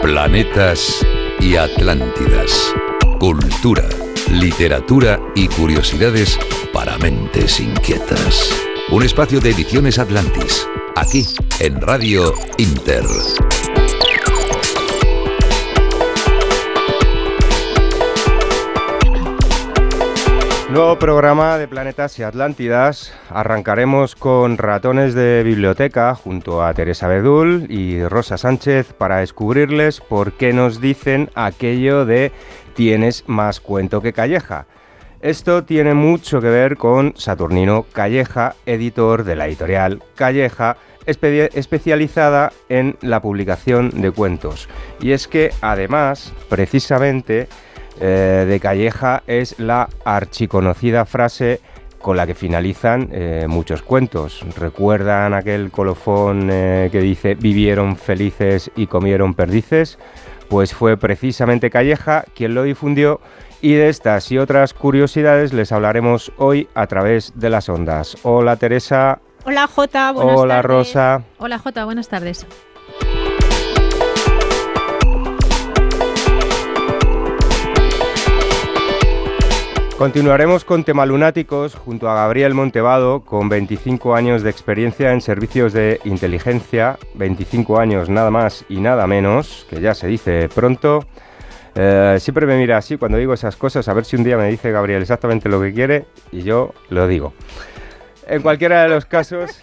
Planetas y Atlántidas. Cultura, literatura y curiosidades para mentes inquietas. Un espacio de Ediciones Atlantis, aquí en Radio Inter. Nuevo programa de Planetas y Atlántidas. Arrancaremos con Ratones de Biblioteca junto a Teresa Bedul y Rosa Sánchez para descubrirles por qué nos dicen aquello de tienes más cuento que Calleja. Esto tiene mucho que ver con Saturnino Calleja, editor de la editorial Calleja, especializada en la publicación de cuentos. Y es que además, precisamente, de Calleja es la archiconocida frase con la que finalizan muchos cuentos. ¿Recuerdan aquel colofón que dice vivieron felices y comieron perdices? Pues fue precisamente Calleja quien lo difundió, y de estas y otras curiosidades les hablaremos hoy a través de las ondas. Hola Teresa. Hola Jota, buenas tardes. Hola Rosa. Hola Jota, buenas tardes. Continuaremos con Temalunáticos junto a Gabriel Montevado, con 25 años de experiencia en servicios de inteligencia, 25 años nada más y nada menos, que ya se dice pronto. Siempre me mira así cuando digo esas cosas, a ver si un día me dice Gabriel exactamente lo que quiere y yo lo digo. En cualquiera de los casos,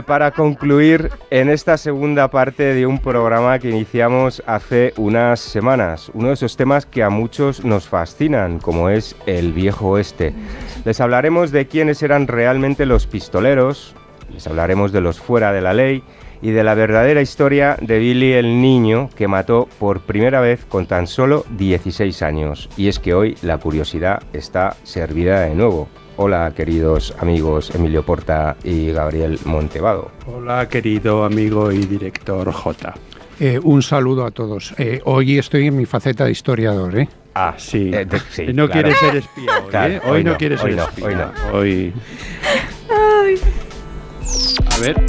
para concluir en esta segunda parte de un programa que iniciamos hace unas semanas, uno de esos temas que a muchos nos fascinan, como es el Viejo Oeste. Les hablaremos de quiénes eran realmente los pistoleros, les hablaremos de los fuera de la ley y de la verdadera historia de Billy el Niño, que mató por primera vez con tan solo 16 años. Y es que hoy la curiosidad está servida de nuevo. Hola, queridos amigos Emilio Porta y Gabriel Montevado. Hola, querido amigo y director J. Un saludo a todos. Hoy estoy en mi faceta de historiador, ¿eh? Ah, sí. Sí, no claro. Quieres ser espía hoy, Claro, ¿eh? Hoy no quieres ser no, espía. hoy no. Hoy... A ver...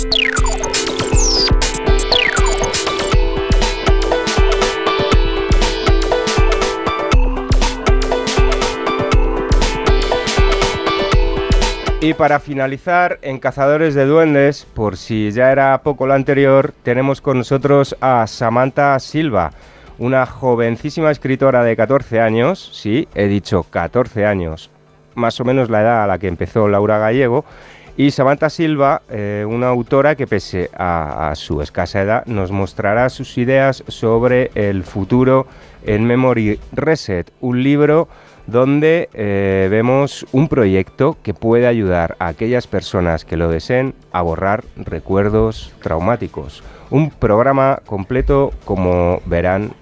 Y para finalizar, en Cazadores de Duendes, por si ya era poco lo anterior, tenemos con nosotros a Samantha Silva, una jovencísima escritora de 14 años, sí, he dicho 14 años, más o menos la edad a la que empezó Laura Gallego, y Samantha Silva, una autora que pese a su escasa edad nos mostrará sus ideas sobre el futuro en Memory Reset, un libro donde vemos un proyecto que puede ayudar a aquellas personas que lo deseen a borrar recuerdos traumáticos. Un programa completo, como verán,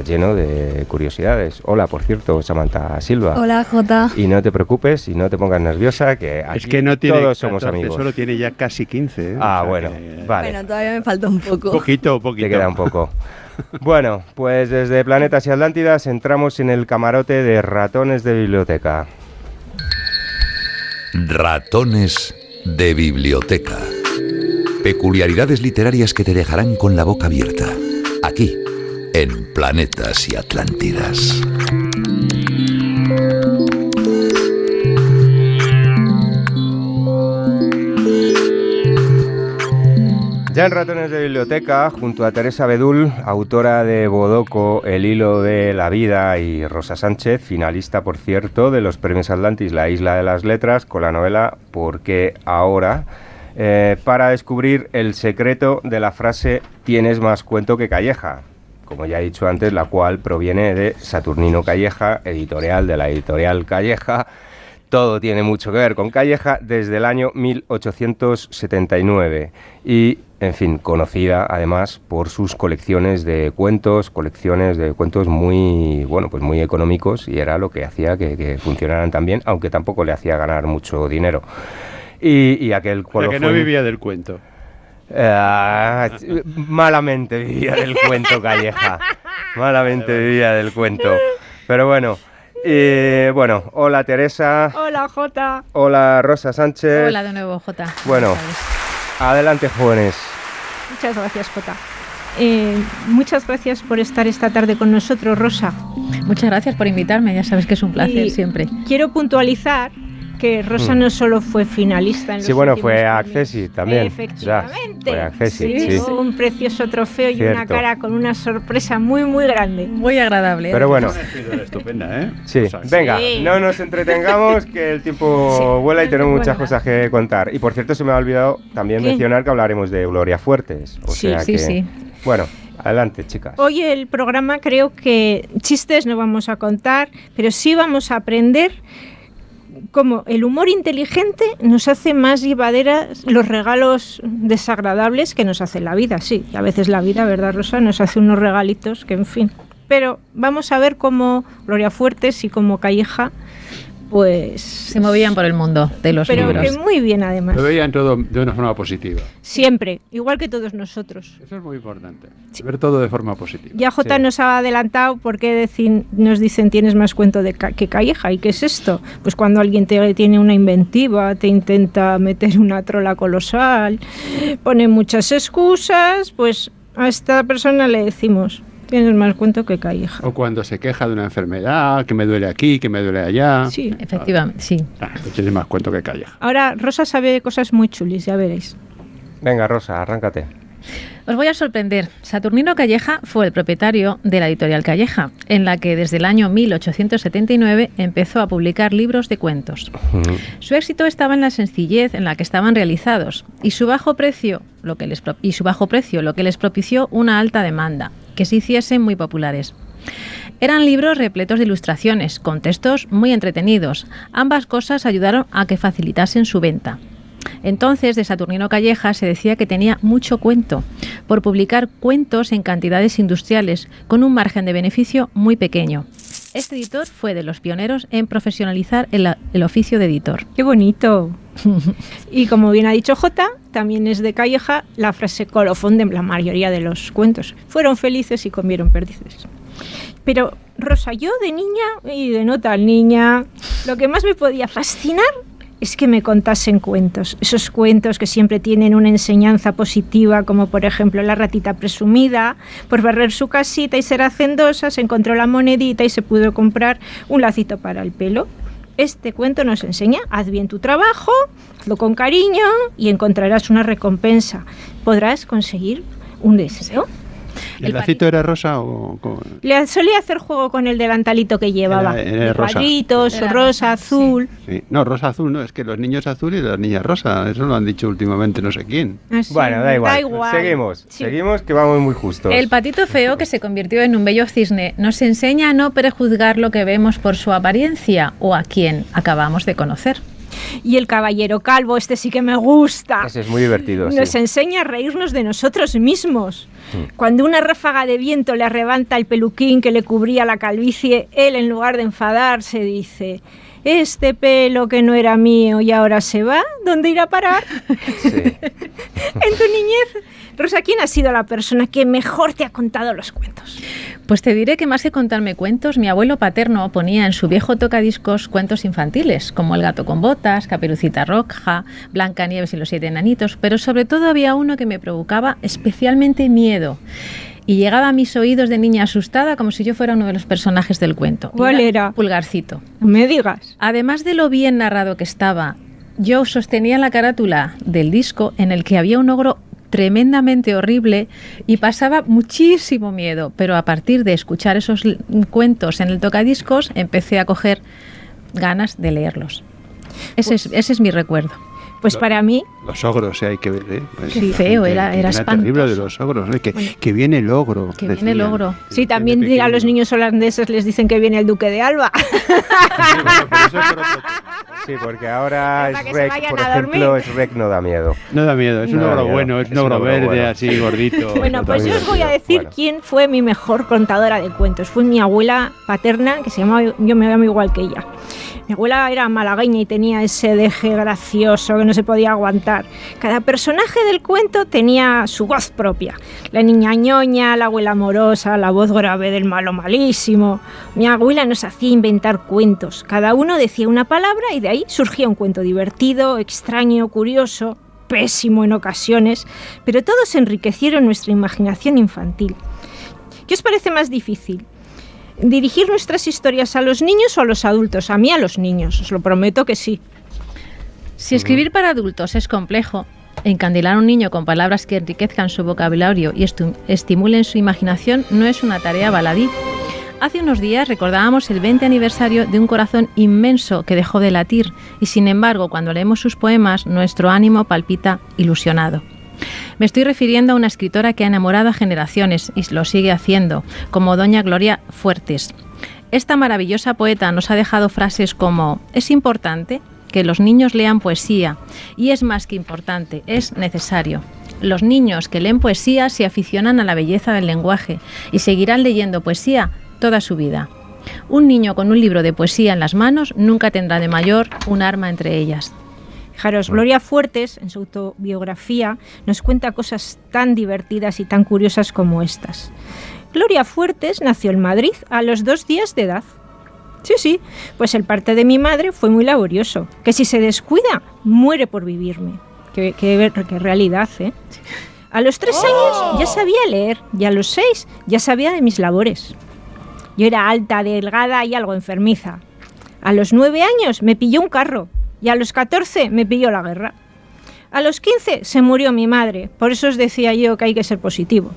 lleno de curiosidades. Hola, por cierto, Samantha Silva. Hola, Jota. Y no te preocupes y no te pongas nerviosa, que aquí es que no tiene todos somos 14, amigos. Solo tiene ya casi 15. ¿eh? Ah, O sea bueno, que... vale. Bueno, todavía me falta un poco. Poquito. Te queda un poco. Bueno, pues desde Planetas y Atlántidas entramos en el camarote de Ratones de Biblioteca. Ratones de Biblioteca. Peculiaridades literarias que te dejarán con la boca abierta. Aquí, en Planetas y Atlántidas. Ya en Ratones de Biblioteca, junto a Teresa Bedul, autora de Bodoco, El hilo de la vida, y Rosa Sánchez, finalista, por cierto, de los premios Atlantis, La isla de las letras, con la novela ¿Por qué ahora?, para descubrir el secreto de la frase «Tienes más cuento que Calleja», como ya he dicho antes, la cual proviene de Saturnino Calleja, editorial de la editorial Calleja. Todo tiene mucho que ver con Calleja desde el año 1879 y, en fin, conocida además por sus colecciones de cuentos muy, bueno, pues muy económicos, y era lo que hacía que funcionaran tan bien, aunque tampoco le hacía ganar mucho dinero. Y aquel colofón... O sea, que no vivía del cuento. Malamente vivía del cuento Calleja, malamente vivía del cuento, pero bueno. Bueno, hola Teresa. Hola, Jota. Hola Rosa Sánchez. Hola de nuevo, Jota. Bueno, adelante jóvenes. Muchas gracias, Jota. Muchas gracias por estar esta tarde con nosotros, Rosa. Muchas gracias por invitarme, ya sabes que es un placer siempre. Quiero puntualizar que Rosa no solo fue finalista en los últimos fue premios. Accessit también. Efectivamente. Ya, fue Accessit, sí. Un precioso trofeo y Cierto. una cara con una sorpresa muy, muy grande. Muy agradable. Pero bueno. Estupenda, ¿eh? Sí, O sea, venga, sí. no nos entretengamos, que el tiempo vuela y tenemos muchas cosas que contar. Y por cierto, se me ha olvidado también ¿Qué? mencionar que hablaremos de Gloria Fuertes. O Sí, sea sí, que, sí. Bueno, adelante, chicas. Hoy el programa creo que chistes no vamos a contar, pero sí vamos a aprender cómo el humor inteligente nos hace más llevaderas los regalos desagradables que nos hace la vida. Sí, y a veces la vida, ¿verdad, Rosa? Nos hace unos regalitos que, en fin. Pero vamos a ver cómo Gloria Fuertes y cómo Calleja, pues... Se movían por el mundo de los pero libros. que muy bien, además. Lo veían todo de una forma positiva. Siempre, igual que todos nosotros. Eso es muy importante. Ver todo de forma positiva. Ya Jota Sí. nos ha adelantado porque nos dicen tienes más cuento que Calleja. ¿Y qué es esto? Pues cuando alguien tiene una inventiva, te intenta meter una trola colosal, pone muchas excusas, pues a esta persona le decimos tienes más cuento que Calleja. O cuando se queja de una enfermedad, que me duele aquí, que me duele allá. Sí. Efectivamente, sí. Tiene más cuento que Calleja. Ahora Rosa sabe cosas muy chulis, ya veréis. Venga, Rosa, arráncate. Os voy a sorprender. Saturnino Calleja fue el propietario de la editorial Calleja, en la que desde el año 1879 empezó a publicar libros de cuentos. Su éxito estaba en la sencillez en la que estaban realizados y su bajo precio lo que les propició una alta demanda, que se hiciesen muy populares. Eran libros repletos de ilustraciones, con textos muy entretenidos. Ambas cosas ayudaron a que facilitasen su venta. Entonces, de Saturnino Calleja se decía que tenía mucho cuento, por publicar cuentos en cantidades industriales, con un margen de beneficio muy pequeño. Este editor fue de los pioneros en profesionalizar el oficio de editor. ¡Qué bonito! Y como bien ha dicho Jota, también es de Calleja la frase colofón de la mayoría de los cuentos. Fueron felices y comieron perdices. Pero, Rosa, yo de niña y de no tan niña, lo que más me podía fascinar es que me contasen cuentos. Esos cuentos que siempre tienen una enseñanza positiva, como por ejemplo la ratita presumida, por barrer su casita y ser hacendosa, se encontró la monedita y se pudo comprar un lacito para el pelo. Este cuento nos enseña, haz bien tu trabajo, hazlo con cariño y encontrarás una recompensa. Podrás conseguir un deseo. ¿El lacito era rosa o...? Le solía hacer juego con el delantalito que llevaba. Era rosa. Cuadritos, Era rosa, rosa, azul. Sí. No, rosa azul no, es que los niños azul y las niñas rosa, eso lo han dicho últimamente no sé quién. Así, Bueno, da igual. Sí. Seguimos que vamos muy justos. El patito feo, que se convirtió en un bello cisne, nos enseña a no prejuzgar lo que vemos por su apariencia o a quien acabamos de conocer. Y el caballero calvo, este sí que me gusta. Ese es muy divertido, Nos sí. enseña a reírnos de nosotros mismos. Cuando una ráfaga de viento le arrebata el peluquín que le cubría la calvicie, él, en lugar de enfadarse, dice: este pelo que no era mío y ahora se va, ¿dónde irá a parar? Sí. En tu niñez, Rosa, ¿quién ha sido la persona que mejor te ha contado los cuentos? Pues te diré que más que contarme cuentos, mi abuelo paterno ponía en su viejo tocadiscos cuentos infantiles, como El gato con botas, Caperucita Roja, Blancanieves y los 7 enanitos, pero sobre todo había uno que me provocaba especialmente miedo y llegaba a mis oídos de niña asustada como si yo fuera uno de los personajes del cuento. ¿Cuál era? Pulgarcito. No me digas. Además de lo bien narrado que estaba, yo sostenía la carátula del disco en el que había un ogro tremendamente horrible y pasaba muchísimo miedo, pero a partir de escuchar esos cuentos en el tocadiscos empecé a coger ganas de leerlos. Ese es mi recuerdo. Pues para mí, Los ogros, hay que ver, ¿eh? Pues, Qué feo, era espantoso. terrible de espantoso. los ogros, ¿eh? Que viene el ogro. Que viene el decían. ogro. sí, también Desde a los pequeño. niños holandeses les dicen que viene el duque de Alba. Sí, bueno, pero eso es por otro tema. Sí, porque ahora Para que es se Rec, vayan por a ejemplo, dormir. es Rec no da miedo. No da miedo, es un No da ogro miedo. bueno, es Es un ogro un ogro verde, bueno. así gordito. Bueno, pues yo os voy a decir Bueno. quién fue mi mejor contadora de cuentos. Fue mi abuela paterna, que yo me llamo igual que ella. Mi abuela era malagueña y tenía ese deje gracioso que no se podía aguantar. Cada personaje del cuento tenía su voz propia. La niña ñoña, la abuela amorosa, la voz grave del malo malísimo. Mi abuela nos hacía inventar cuentos. Cada uno decía una palabra y de ahí surgía un cuento divertido, extraño, curioso, pésimo en ocasiones, pero todos enriquecieron nuestra imaginación infantil. ¿Qué os parece más difícil? ¿Dirigir nuestras historias a los niños o a los adultos? A mí a los niños, os lo prometo que sí. Si escribir para adultos es complejo, encandilar a un niño con palabras que enriquezcan su vocabulario y estimulen su imaginación no es una tarea baladí. Hace unos días recordábamos el 20 aniversario de un corazón inmenso que dejó de latir y, sin embargo, cuando leemos sus poemas, nuestro ánimo palpita ilusionado. Me estoy refiriendo a una escritora que ha enamorado a generaciones y lo sigue haciendo, como doña Gloria Fuertes. Esta maravillosa poeta nos ha dejado frases como: es importante que los niños lean poesía y es más que importante, es necesario. Los niños que leen poesía se aficionan a la belleza del lenguaje y seguirán leyendo poesía toda su vida. Un niño con un libro de poesía en las manos nunca tendrá de mayor un arma entre ellas. Fijaros, Gloria Fuertes, en su autobiografía, nos cuenta cosas tan divertidas y tan curiosas como estas. Gloria Fuertes nació en Madrid a los 2 días de edad. Sí, pues el parto de mi madre fue muy laborioso, que si se descuida, muere por vivirme. Qué realidad, ¿eh? A los 3 años ya sabía leer y a los 6 ya sabía de mis labores. Yo era alta, delgada y algo enfermiza. A los 9 años me pilló un carro y a los 14 me pilló la guerra. A los 15 se murió mi madre, por eso os decía yo que hay que ser positivo.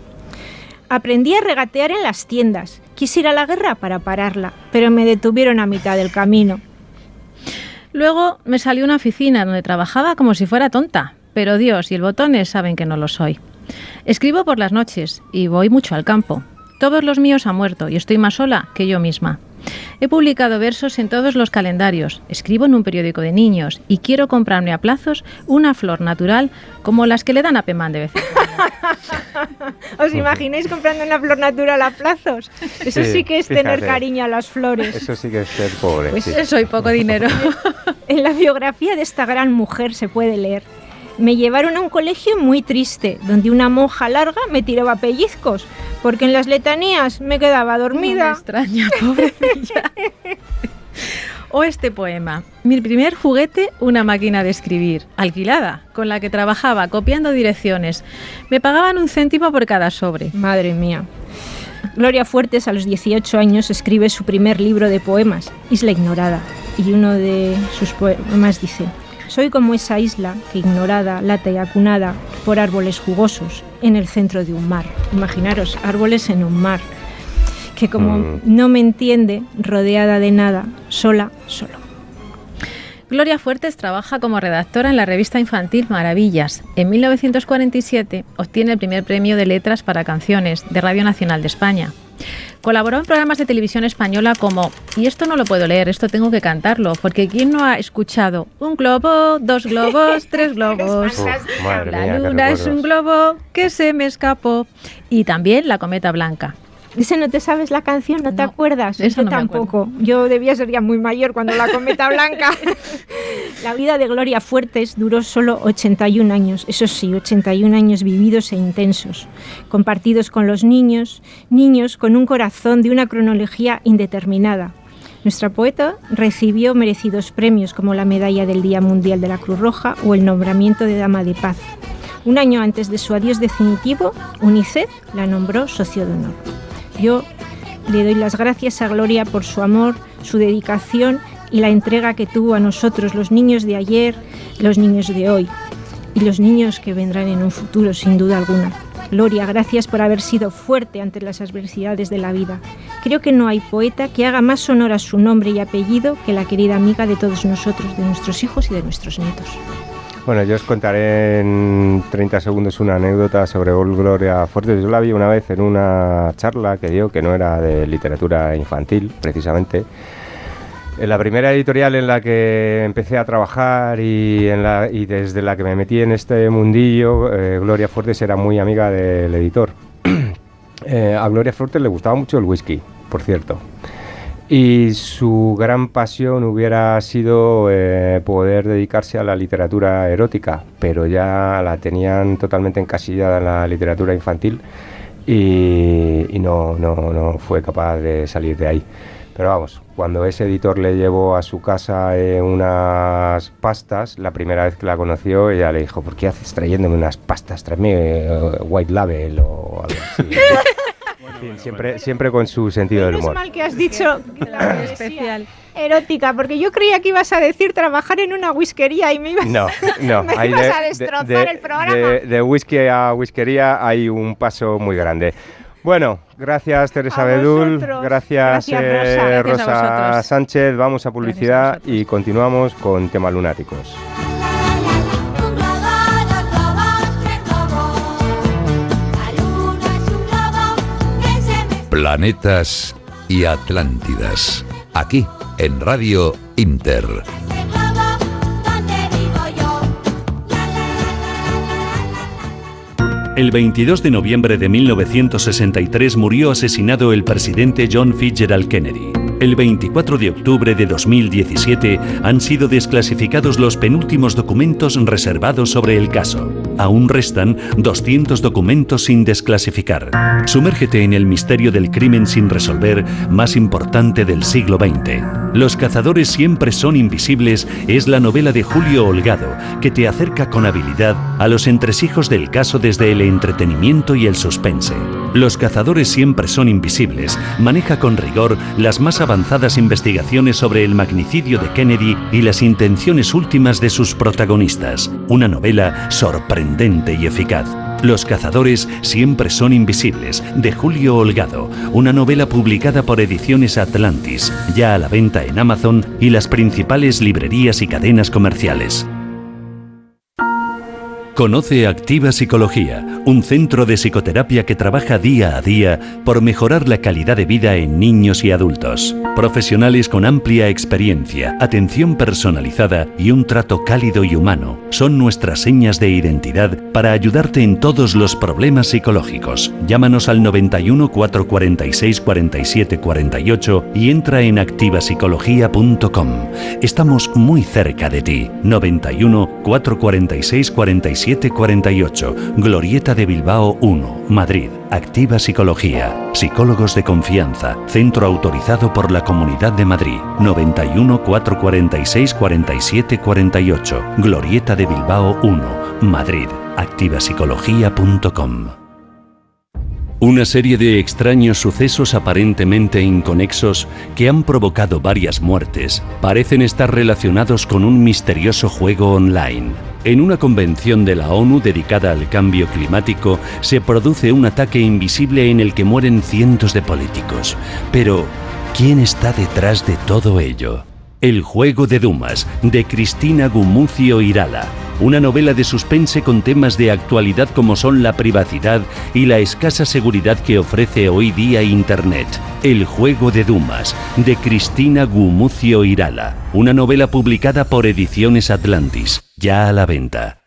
Aprendí a regatear en las tiendas. Quise ir a la guerra para pararla, pero me detuvieron a mitad del camino. Luego me salió una oficina donde trabajaba como si fuera tonta, pero Dios y el Botones saben que no lo soy. Escribo por las noches y voy mucho al campo. Todos los míos han muerto y estoy más sola que yo misma. He publicado versos en todos los calendarios, escribo en un periódico de niños y quiero comprarme a plazos una flor natural como las que le dan a Pemán de vez en cuando. ¿Os imagináis comprando una flor natural a plazos? Eso sí que es tener cariño a las flores. Eso sí que es ser pobre. Pues sí. Eso y poco dinero. En la biografía de esta gran mujer se puede leer: me llevaron a un colegio muy triste, donde una monja larga me tiraba pellizcos, porque en las letanías me quedaba dormida. No me extraña, pobrecilla. O este poema: mi primer juguete, una máquina de escribir, alquilada, con la que trabajaba copiando direcciones. Me pagaban 1 céntimo por cada sobre. Madre mía. Gloria Fuertes, a los 18 años, escribe su primer libro de poemas, Isla Ignorada, y uno de sus poemas dice: soy como esa isla que, ignorada, lata y acunada por árboles jugosos en el centro de un mar. Imaginaros, árboles en un mar, que como no me entiende, rodeada de nada, sola, solo. Gloria Fuertes trabaja como redactora en la revista infantil Maravillas. En 1947 obtiene el primer premio de letras para canciones de Radio Nacional de España. Colaboró en programas de televisión española como, y esto no lo puedo leer, esto tengo que cantarlo, porque ¿quién no ha escuchado? 1 globo, 2 globos, 3 globos. La luna es un globo que se me escapó. Y también La cometa blanca. ¿Ese no te sabes la canción? ¿No te acuerdas? Eso Yo no tampoco. Yo debía ser ya muy mayor cuando La cometa blanca. La vida de Gloria Fuertes duró solo 81 años. Eso sí, 81 años vividos e intensos, compartidos con los niños con un corazón de una cronología indeterminada. Nuestra poeta recibió merecidos premios como la Medalla del Día Mundial de la Cruz Roja o el nombramiento de Dama de Paz. Un año antes de su adiós definitivo, UNICEF la nombró socio de honor. Yo le doy las gracias a Gloria por su amor, su dedicación y la entrega que tuvo a nosotros, los niños de ayer, los niños de hoy y los niños que vendrán en un futuro, sin duda alguna. Gloria, gracias por haber sido fuerte ante las adversidades de la vida. Creo que no hay poeta que haga más honor a su nombre y apellido que la querida amiga de todos nosotros, de nuestros hijos y de nuestros nietos. Bueno, yo os contaré en 30 segundos una anécdota sobre Gloria Fuertes. Yo la vi una vez en una charla que dio, que no era de literatura infantil, precisamente. En la primera editorial en la que empecé a trabajar y desde la que me metí en este mundillo, Gloria Fuertes era muy amiga del editor. A Gloria Fuertes le gustaba mucho el whisky, por cierto. Y su gran pasión hubiera sido poder dedicarse a la literatura erótica, pero ya la tenían totalmente encasillada en la literatura infantil y no fue capaz de salir de ahí. Pero vamos, cuando ese editor le llevó a su casa unas pastas, la primera vez que la conoció, ella le dijo: ¿por qué haces trayéndome unas pastas? Tráeme White Label o algo así. Siempre con su sentido del humor. Es mal que has dicho la especial erótica, porque yo creía que ibas a decir trabajar en una whiskería y me ibas, no, me ibas a destrozar el programa. De whisky a whiskería hay un paso muy grande. Bueno, gracias Teresa Bedul, gracias Rosa Sánchez. Vamos a publicidad y continuamos con Tema Lunáticos. Planetas y Atlántidas. Aquí, en Radio Inter. El 22 de noviembre de 1963 murió asesinado el presidente John Fitzgerald Kennedy. El 24 de octubre de 2017 han sido desclasificados los penúltimos documentos reservados sobre el caso. Aún restan 200 documentos sin desclasificar. Sumérgete en el misterio del crimen sin resolver más importante del siglo XX. Los cazadores siempre son invisibles es la novela de Julio Holgado, que te acerca con habilidad a los entresijos del caso desde el entretenimiento y el suspense. Los cazadores siempre son invisibles maneja con rigor las más avanzadas investigaciones sobre el magnicidio de Kennedy y las intenciones últimas de sus protagonistas. Una novela sorprendente y eficaz. Los cazadores siempre son invisibles, de Julio Holgado, una novela publicada por Ediciones Atlantis, ya a la venta en Amazon y las principales librerías y cadenas comerciales. Conoce Activa Psicología, un centro de psicoterapia que trabaja día a día por mejorar la calidad de vida en niños y adultos. Profesionales con amplia experiencia, atención personalizada y un trato cálido y humano son nuestras señas de identidad para ayudarte en todos los problemas psicológicos. Llámanos al 91 446 47 48 y entra en activapsicología.com. Estamos muy cerca de ti. 91 446 47 48, Glorieta de Bilbao 1, Madrid. Activa Psicología. Psicólogos de confianza. Centro autorizado por la Comunidad de Madrid. 91 446 47 48, Glorieta de Bilbao 1, Madrid. activapsicología.com. Una serie de extraños sucesos aparentemente inconexos que han provocado varias muertes parecen estar relacionados con un misterioso juego online. En una convención de la ONU dedicada al cambio climático se produce un ataque invisible en el que mueren cientos de políticos. Pero, ¿quién está detrás de todo ello? El juego de Dumas, de Cristina Gumucio Irala. Una novela de suspense con temas de actualidad como son la privacidad y la escasa seguridad que ofrece hoy día Internet. El juego de Dumas, de Cristina Gumucio Irala. Una novela publicada por Ediciones Atlantis, ya a la venta.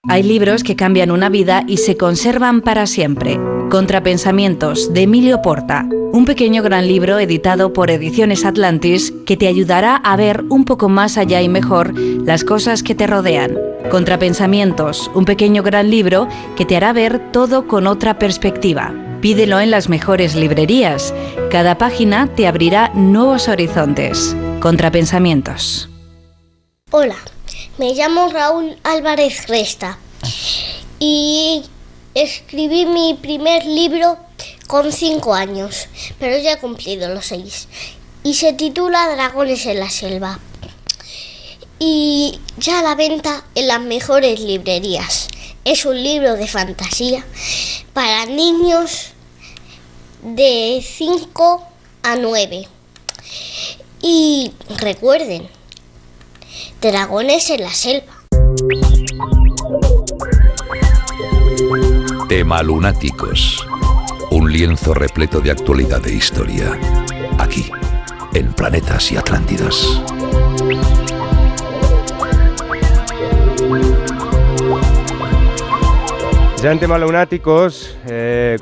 Hay libros que cambian una vida y se conservan para siempre. Contrapensamientos, de Emilio Porta. Un pequeño gran libro editado por Ediciones Atlantis que te ayudará a ver un poco más allá y mejor las cosas que te rodean. Contrapensamientos, un pequeño gran libro que te hará ver todo con otra perspectiva. Pídelo en las mejores librerías. Cada página te abrirá nuevos horizontes. Contrapensamientos. Hola, me llamo Raúl Álvarez Resta y escribí mi primer libro con 5 años, pero ya he cumplido los 6. Y se titula Dragones en la selva. Y ya a la venta en las mejores librerías. Es un libro de fantasía para niños de 5 a 9. Y recuerden, Dragones en la selva. Tema Lunáticos. Un lienzo repleto de actualidad e historia. Aquí, en Planetas y Atlántidas. Ya en tema lunáticos,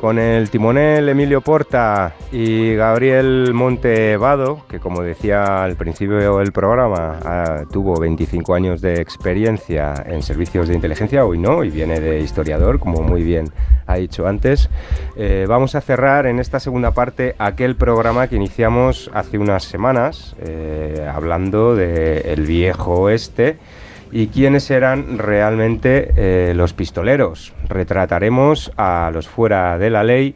con el timonel Emilio Porta y Gabriel Montevado, que como decía al principio del programa, tuvo 25 años de experiencia en servicios de inteligencia, hoy no, y viene de historiador, como muy bien ha dicho antes. Vamos a cerrar en esta segunda parte aquel programa que iniciamos hace unas semanas, hablando del viejo oeste, y quiénes eran realmente los pistoleros. Retrataremos a los fuera de la ley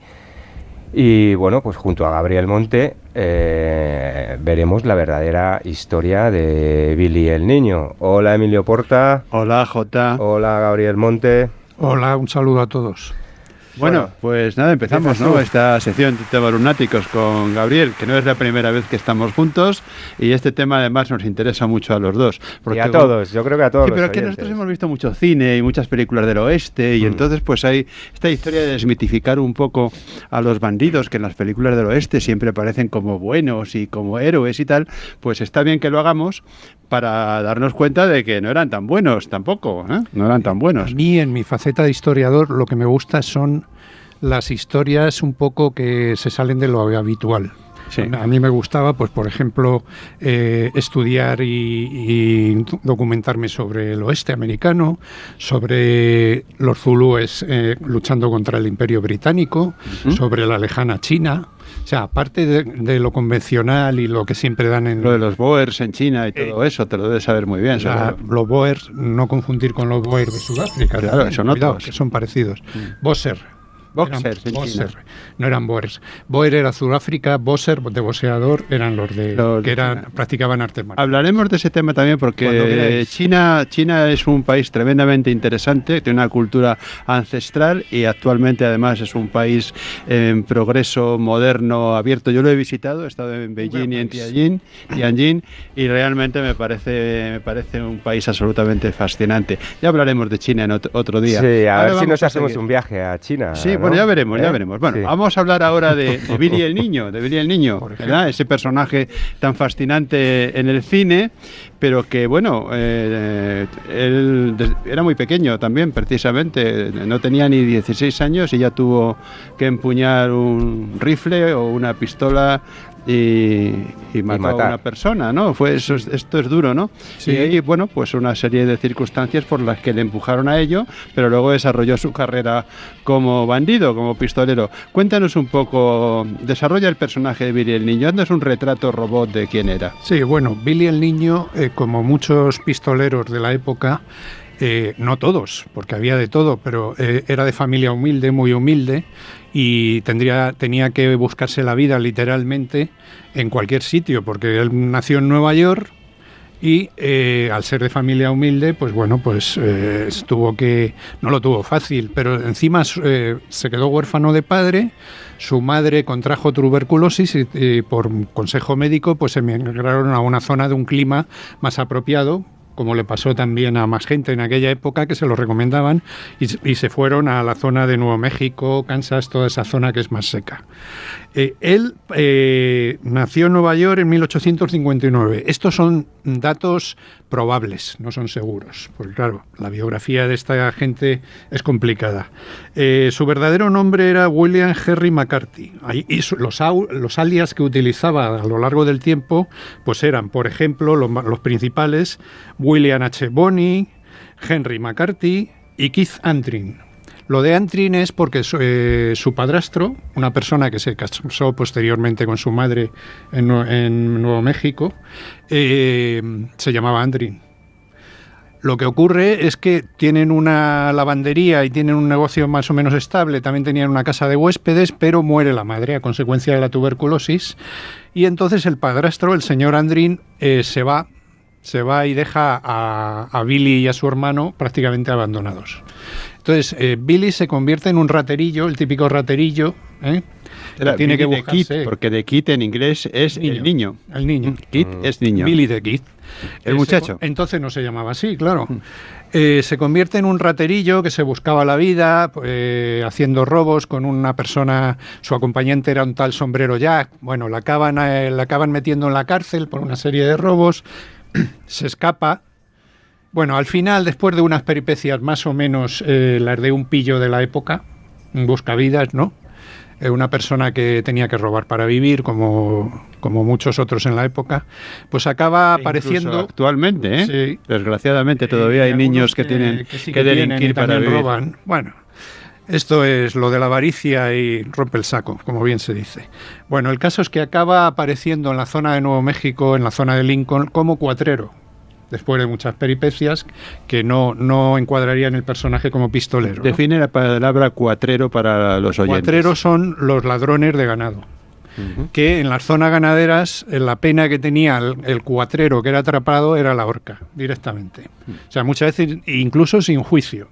y, bueno, pues junto a Gabriel Monte veremos la verdadera historia de Billy el Niño. Hola, Emilio Porta. Hola, Jota. Hola, Gabriel Monte. Hola, un saludo a todos. Bueno, pues nada, empezamos, ¿no? Esta sección de temas lunáticos con Gabriel, que no es la primera vez que estamos juntos, y este tema además nos interesa mucho a los dos. Y a todos, yo creo que a todos. Sí, pero es que nosotros hemos visto mucho cine y muchas películas del oeste, y entonces pues hay esta historia de desmitificar un poco a los bandidos, que en las películas del oeste siempre aparecen como buenos y como héroes y tal, pues está bien que lo hagamos para darnos cuenta de que no eran tan buenos tampoco, ¿eh? No eran tan buenos. A mí, en mi faceta de historiador, lo que me gusta son las historias un poco que se salen de lo habitual. Sí. A mí me gustaba, pues por ejemplo, estudiar y documentarme sobre el oeste americano, sobre los zulúes luchando contra el Imperio Británico, sobre la lejana China. O sea, aparte de lo convencional y lo que siempre dan en... Lo de los Boers en China y todo eso, te lo debes saber muy bien. Los Boers, no confundir con los Boers de Sudáfrica. Claro, son cuidado, otros. Que son parecidos. Boxers en China. No eran Boers. Boer era Sudáfrica, Boxer, de boxeador, eran los que practicaban artes marciales. Hablaremos de ese tema también porque China es un país tremendamente interesante, tiene una cultura ancestral y actualmente además es un país en progreso, moderno, abierto. Yo lo he visitado, he estado en Beijing y en Tianjin, y realmente me parece un país absolutamente fascinante. Ya hablaremos de China en otro día. Sí, a ver si nos hacemos un viaje a China. Sí, bueno, ya veremos. Bueno, sí. Vamos a hablar ahora de Billy el Niño, ¿verdad? Ese personaje tan fascinante en el cine, pero que, bueno, él era muy pequeño también, precisamente. No tenía ni 16 años y ya tuvo que empuñar un rifle o una pistola y mató a una persona, ¿no? Esto es duro, ¿no? Sí. Y bueno, pues una serie de circunstancias por las que le empujaron a ello, pero luego desarrolló su carrera como bandido, como pistolero. Cuéntanos un poco, desarrolla el personaje de Billy el Niño, haznos un retrato robot de quién era. Sí, bueno, Billy el Niño, como muchos pistoleros de la época, no todos, porque había de todo, pero era de familia humilde, muy humilde, y tenía que buscarse la vida literalmente en cualquier sitio, porque él nació en Nueva York y al ser de familia humilde, pues bueno, pues no lo tuvo fácil, pero encima se quedó huérfano de padre. Su madre contrajo tuberculosis y por consejo médico pues emigraron a una zona de un clima más apropiado, como le pasó también a más gente en aquella época que se lo recomendaban, y se fueron a la zona de Nuevo México, Kansas, toda esa zona que es más seca. Él nació en Nueva York en 1859. Estos son datos probables, no son seguros, porque claro, la biografía de esta gente es complicada. Su verdadero nombre era William Henry McCarthy, y los alias que utilizaba a lo largo del tiempo pues eran, por ejemplo, los principales: William H. Bonney, Henry McCarthy y Keith Antrim. Lo de Antrim es porque su padrastro, una persona que se casó posteriormente con su madre en Nuevo México, se llamaba Antrim. Lo que ocurre es que tienen una lavandería y tienen un negocio más o menos estable, también tenían una casa de huéspedes, pero muere la madre a consecuencia de la tuberculosis, y entonces el padrastro, el señor Antrim, se va y deja a Billy y a su hermano prácticamente abandonados. Entonces, Billy se convierte en un raterillo, el típico raterillo, tiene que buscarse, porque the kid en inglés es el niño. El niño. Kid es niño. Billy the Kid. El muchacho. Entonces no se llamaba así, claro. Se convierte en un raterillo que se buscaba la vida, haciendo robos con una persona. Su acompañante era un tal Sombrero Jack. Bueno, la acaban metiendo en la cárcel por una serie de robos. Se escapa Bueno, al final, después de unas peripecias más o menos las de un pillo de la época, un buscavidas, ¿no? Una persona que tenía que robar para vivir, como muchos otros en la época, pues acaba apareciendo... Actualmente, ¿eh? Sí. Desgraciadamente todavía hay niños que tienen que delinquir para vivir. Roban. Bueno, esto es lo de la avaricia y rompe el saco, como bien se dice. Bueno, el caso es que acaba apareciendo en la zona de Nuevo México, en la zona de Lincoln, como cuatrero, después de muchas peripecias, que no encuadrarían el personaje como pistolero, ¿no? Define la palabra cuatrero para los oyentes. Cuatreros son los ladrones de ganado. Que en las zonas ganaderas la pena que tenía el cuatrero que era atrapado era la horca, directamente. O sea, muchas veces incluso sin juicio.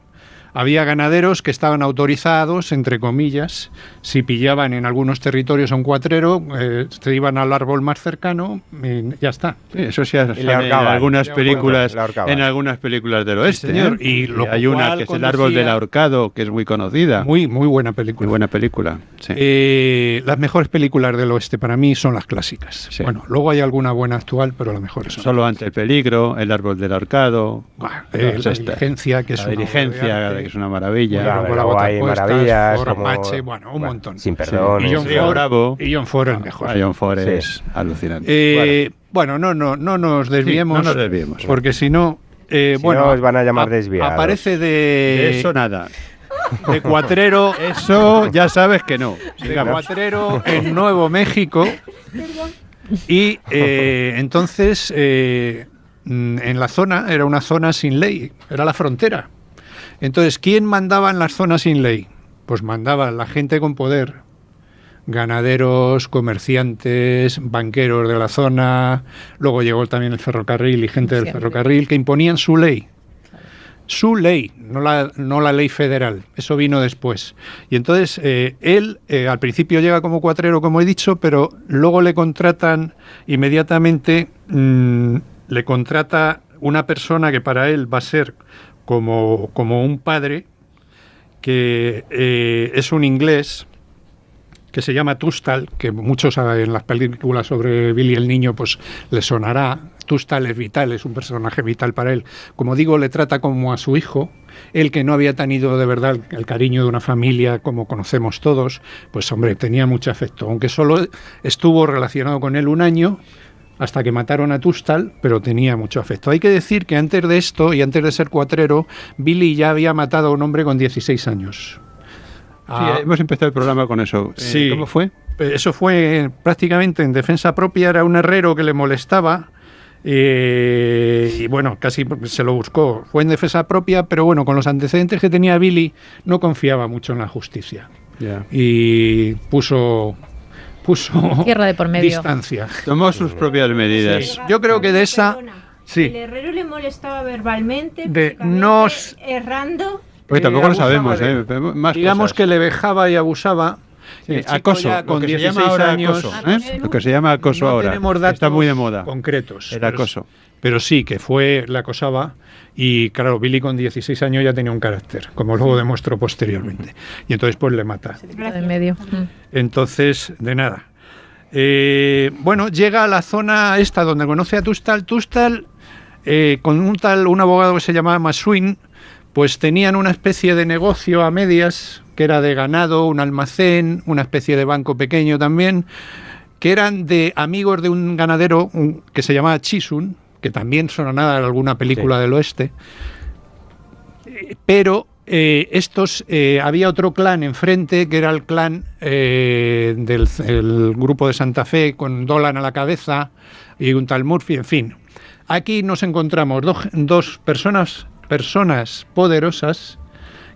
Había ganaderos que estaban autorizados, entre comillas, si pillaban en algunos territorios a un cuatrero, se iban al árbol más cercano y ya está. Sí, eso sí sale en algunas películas, del oeste. Sí, señor. Y hay una que es El árbol del ahorcado, que es muy conocida. Muy buena película. Muy buena película, sí. Las mejores películas del oeste para mí son las clásicas. Sí. Bueno, luego hay alguna buena actual, pero las mejores son. Solo ante el peligro, El árbol del ahorcado. La diligencia, que es una diligencia, que es una maravilla. Luego hay maravillas como Mache, bueno, un montón. Sin perdón. Y John Ford el mejor. John Ford es alucinante. Bueno, no nos desviemos. No nos desviemos. Porque si no... si no os van a llamar desviados. Aparece de eso nada. De cuatrero. Eso ya sabes que no. De cuatrero en Nuevo México. Y entonces en la zona, era una zona sin ley, era la frontera. Entonces, ¿quién mandaba en las zonas sin ley? Pues mandaba la gente con poder, ganaderos, comerciantes, banqueros de la zona, luego llegó también el ferrocarril y gente del ferrocarril que imponían su ley. Su ley, no la ley federal, eso vino después. Y entonces él al principio llega como cuatrero, como he dicho, pero luego le contratan inmediatamente, le contrata una persona que para él va a ser como un padre, que es un inglés que se llama Tunstall, que muchos en las películas sobre Billy el Niño pues le sonará. Tunstall es vital, es un personaje vital para él. Como digo, le trata como a su hijo. Él, que no había tenido de verdad el cariño de una familia como conocemos todos, pues hombre, tenía mucho afecto, aunque solo estuvo relacionado con él un año, hasta que mataron a Tunstall, pero tenía mucho afecto. Hay que decir que antes de esto, y antes de ser cuatrero, Billy ya había matado a un hombre con 16 años. Sí, hemos empezado el programa con eso. Sí. ¿Cómo fue? Eso fue prácticamente en defensa propia, era un herrero que le molestaba, y bueno, casi se lo buscó. Fue en defensa propia, pero bueno, con los antecedentes que tenía Billy, no confiaba mucho en la justicia. Yeah. Y puso tierra de por medio. Distancia. Tomó sus propias medidas. Sí. Yo creo que de esa... Sí. El herrero le molestaba verbalmente, errando. Porque tampoco lo sabemos, Más digamos cosas. Que le vejaba y abusaba. Sí, acoso, con 16 años. Lo que se llama acoso ahora. Tenemos datos está muy de moda. Concretos. El acoso. Pero sí, que le acosaba. Y claro, Billy con 16 años ya tenía un carácter, como luego demostró posteriormente. Y entonces pues le mata. En medio. Entonces, de nada. Bueno, llega a la zona esta donde conoce a Tunstall. Tunstall, con un abogado que se llamaba Maswin, pues tenían una especie de negocio a medias, que era de ganado, un almacén, una especie de banco pequeño también, que eran de amigos de un ganadero que se llamaba Chisun, que también sonará en alguna película del oeste, pero estos, había otro clan enfrente, que era el clan del grupo de Santa Fe, con Dolan a la cabeza y un tal Murphy, en fin. Aquí nos encontramos dos personas poderosas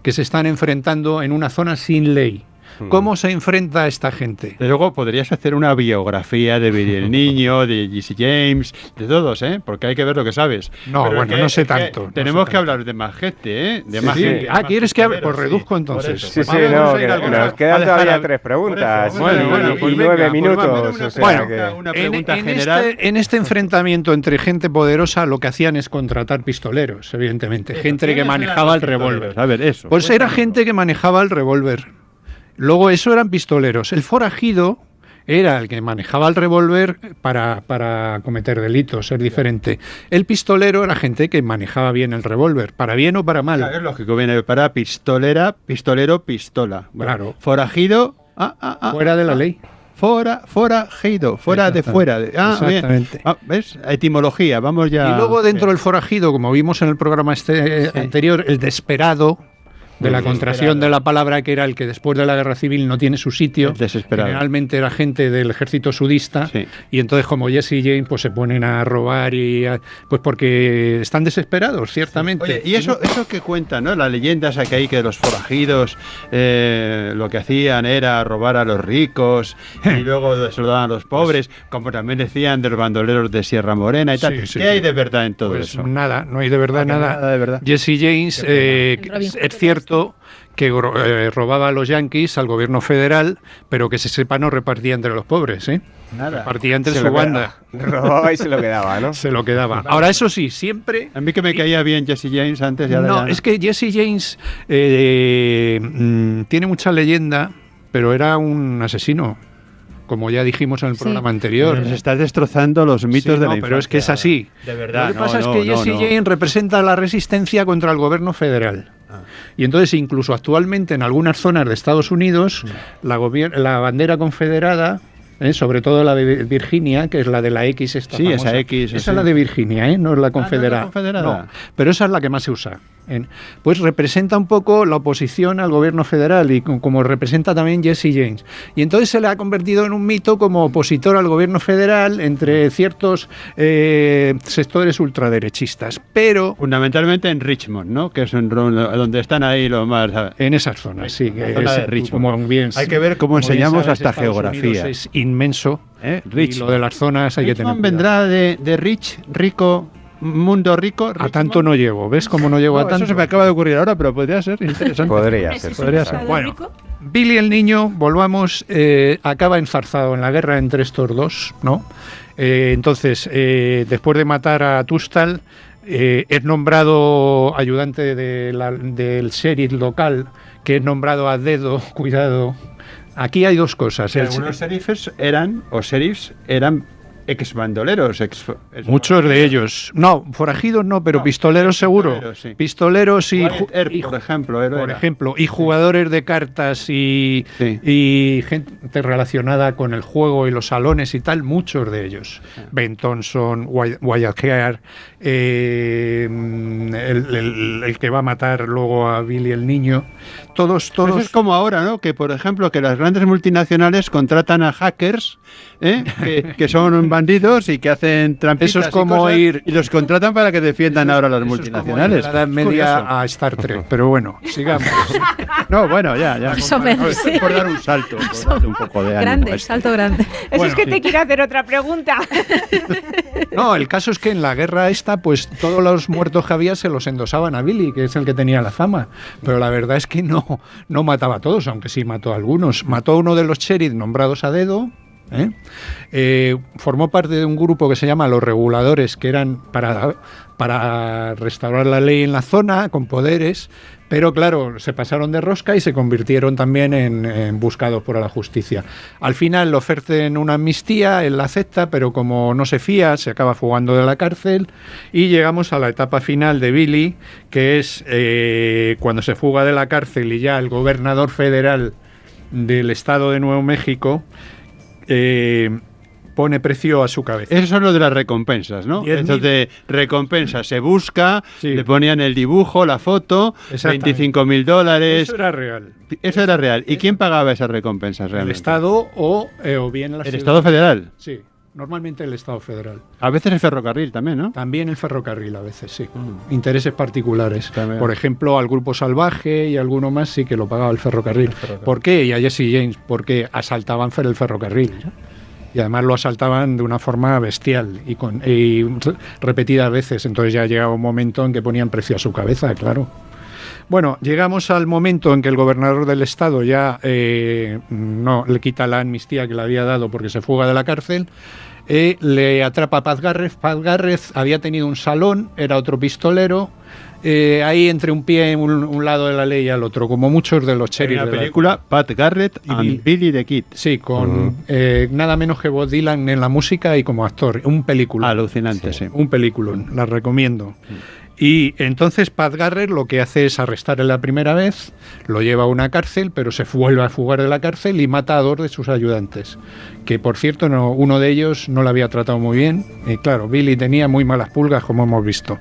que se están enfrentando en una zona sin ley. ¿Cómo se enfrenta a esta gente? De luego podrías hacer una biografía de Billy el Niño, de Jesse James, de todos, porque hay que ver lo que sabes. No, pero bueno, no sé tanto. Tenemos que hablar de más gente, de más gente. ¿Quieres que hable? Pues reduzco entonces. Sí, no, nos quedan todavía 3 preguntas. Bueno, y 9 minutos. Bueno, una pregunta general. En este enfrentamiento entre gente poderosa, lo que hacían es contratar pistoleros, evidentemente. Gente que manejaba el revólver. A ver, eso. Pues era gente que manejaba el revólver. Luego eso eran pistoleros. El forajido era el que manejaba el revólver para cometer delitos, ser diferente. El pistolero era gente que manejaba bien el revólver, para bien o para mal. Claro, es lógico, viene para pistolero, pistola. Bueno, Claro. Forajido, Fuera de la ley. Forajido, fuera de fuera. Exactamente. Bien. ¿Ves? Etimología, vamos ya. Y luego dentro del forajido, como vimos en el programa anterior, el desesperado, de la contracción de la palabra, que era el que después de la guerra civil no tiene su sitio. El desesperado. Generalmente era gente del ejército sudista, Sí. y entonces como Jesse y James pues se ponen a robar pues porque están desesperados, ciertamente. Oye, y eso que cuenta, ¿no? La leyenda esa que hay que los forajidos lo que hacían era robar a los ricos y luego se lo daban a los pobres, como también decían de los bandoleros de Sierra Morena y tal. Sí, sí, ¿Qué hay sí. de verdad en todo Pues eso? nada, no hay de verdad nada. Nada de verdad. Jesse James es cierto que robaba a los yanquis, al gobierno federal, pero que se sepa no repartía entre los pobres, ¿eh? Nada. Repartía entre Se su lo banda. Robaba y se lo quedaba, ¿no? Se lo quedaba. Ahora, eso sí, siempre... A mí que me caía bien Jesse James antes y ahora No, ya no. es que Jesse James tiene mucha leyenda, pero era un asesino, como ya dijimos en el programa anterior. Nos estás destrozando los mitos Sí, de no, la infancia. pero es que es así. De verdad. Lo que pasa es que Jesse James representa la resistencia contra el gobierno federal. Y entonces, incluso actualmente en algunas zonas de Estados Unidos, la bandera confederada, sobre todo la de Virginia, que es la de la X esta Sí, famosa. esa X, Esa es sí. la de Virginia, no es la ¿no confederada. es la confederada? No, pero esa es la que más se usa. Pues representa un poco la oposición al gobierno federal y como representa también Jesse James. Y entonces se le ha convertido en un mito como opositor al gobierno federal entre ciertos sectores ultraderechistas. Pero Fundamentalmente en Richmond, ¿no? Que es donde están ahí los más... en esas zonas, sí. La zona de Richmond. Como bien, Hay que ver cómo como bien enseñamos sabes, hasta Estados geografía. Unidos es inmenso. Y Richmond. lo de las zonas hay que tener Richmond cuidado. vendrá de rico, mundo rico. A Richmond. tanto no llego, ¿ves cómo no llego a tanto? Eso se me acaba de ocurrir ahora, pero podría ser interesante. Podría Ese ser. es un Podría estado ser. Bueno. rico. Billy el niño, volvamos, acaba enzarzado en la guerra entre estos dos, ¿no? Entonces, después de matar a Tustall, es nombrado ayudante del sheriff local, que es nombrado a dedo, cuidado. Aquí hay dos cosas. Algunos sheriffs eran ex bandoleros. Muchos de ellos. No, forajidos no, pero pistoleros seguro. pistoleros, sí. Pistoleros y... Wyatt Earp, por ejemplo. Por ejemplo, y jugadores de cartas y gente relacionada con el juego y los salones y tal, muchos de ellos. Ben Thompson, Wyatt Earp, el que va a matar luego a Billy el niño. Todos. Eso es como ahora, ¿no? Que, por ejemplo, que las grandes multinacionales contratan a hackers, que son bandidos y que hacen trampitas. Eso es como y los contratan para que defiendan ahora las multinacionales. Eso es como la Edad Media a Star Trek, pero bueno, sigamos. No, bueno, ya. Más o menos, sí. Por dar un salto, por darle un poco de ánimo. Grande, a esto. salto grande. Eso Bueno, es que sí. te quiero hacer otra pregunta. No, el caso es que en la guerra esta, pues todos los muertos que había se los endosaban a Billy, que es el que tenía la fama. Pero la verdad es que no mataba a todos, aunque sí mató a algunos. Mató a uno de los sheriff nombrados a dedo. Formó parte de un grupo que se llama Los Reguladores, que eran para restaurar la ley en la zona, con poderes, pero claro, se pasaron de rosca y se convirtieron también en buscados por la justicia. Al final le ofrecen una amnistía, él la acepta, pero como no se fía, se acaba fugando de la cárcel y llegamos a la etapa final de Billy, que es cuando se fuga de la cárcel y ya el gobernador federal del estado de Nuevo México pone precio a su cabeza. Eso es lo de las recompensas, ¿no? 10.000. Entonces, recompensa, se busca, Sí. le ponían el dibujo, la foto, Exactamente. $25.000. Eso era real. Eso era real. ¿Y quién pagaba esas recompensas El realmente? Estado o bien la ¿El ciudad. Estado federal? Sí, normalmente el Estado federal. A veces el ferrocarril también, ¿no? También el ferrocarril a veces, sí. Intereses particulares. También. Por ejemplo, al Grupo Salvaje y alguno más sí que lo pagaba el ferrocarril. ¿Por qué? Y a Jesse James, porque asaltaban el ferrocarril. Y además lo asaltaban de una forma bestial y repetidas veces. Entonces ya llegaba un momento en que ponían precio a su cabeza, claro. Bueno, llegamos al momento en que el gobernador del estado ya no le quita la amnistía que le había dado porque se fuga de la cárcel. Le atrapa a Paz Garrett. Paz Garrett había tenido un salón, era otro pistolero ahí entre un pie en un lado de la ley y al otro, como muchos de los cherries en la de película, Pat Garrett y Billy the Kid. Sí, con nada menos que Bob Dylan en la música y como actor. Un película. Alucinante, sí. Un peliculón, la recomiendo. Y entonces Pat Garrett lo que hace es arrestarle la primera vez, lo lleva a una cárcel, pero se vuelve a fugar de la cárcel y mata a 2 de sus ayudantes. Que por cierto, uno de ellos no lo había tratado muy bien. Y claro, Billy tenía muy malas pulgas, como hemos visto.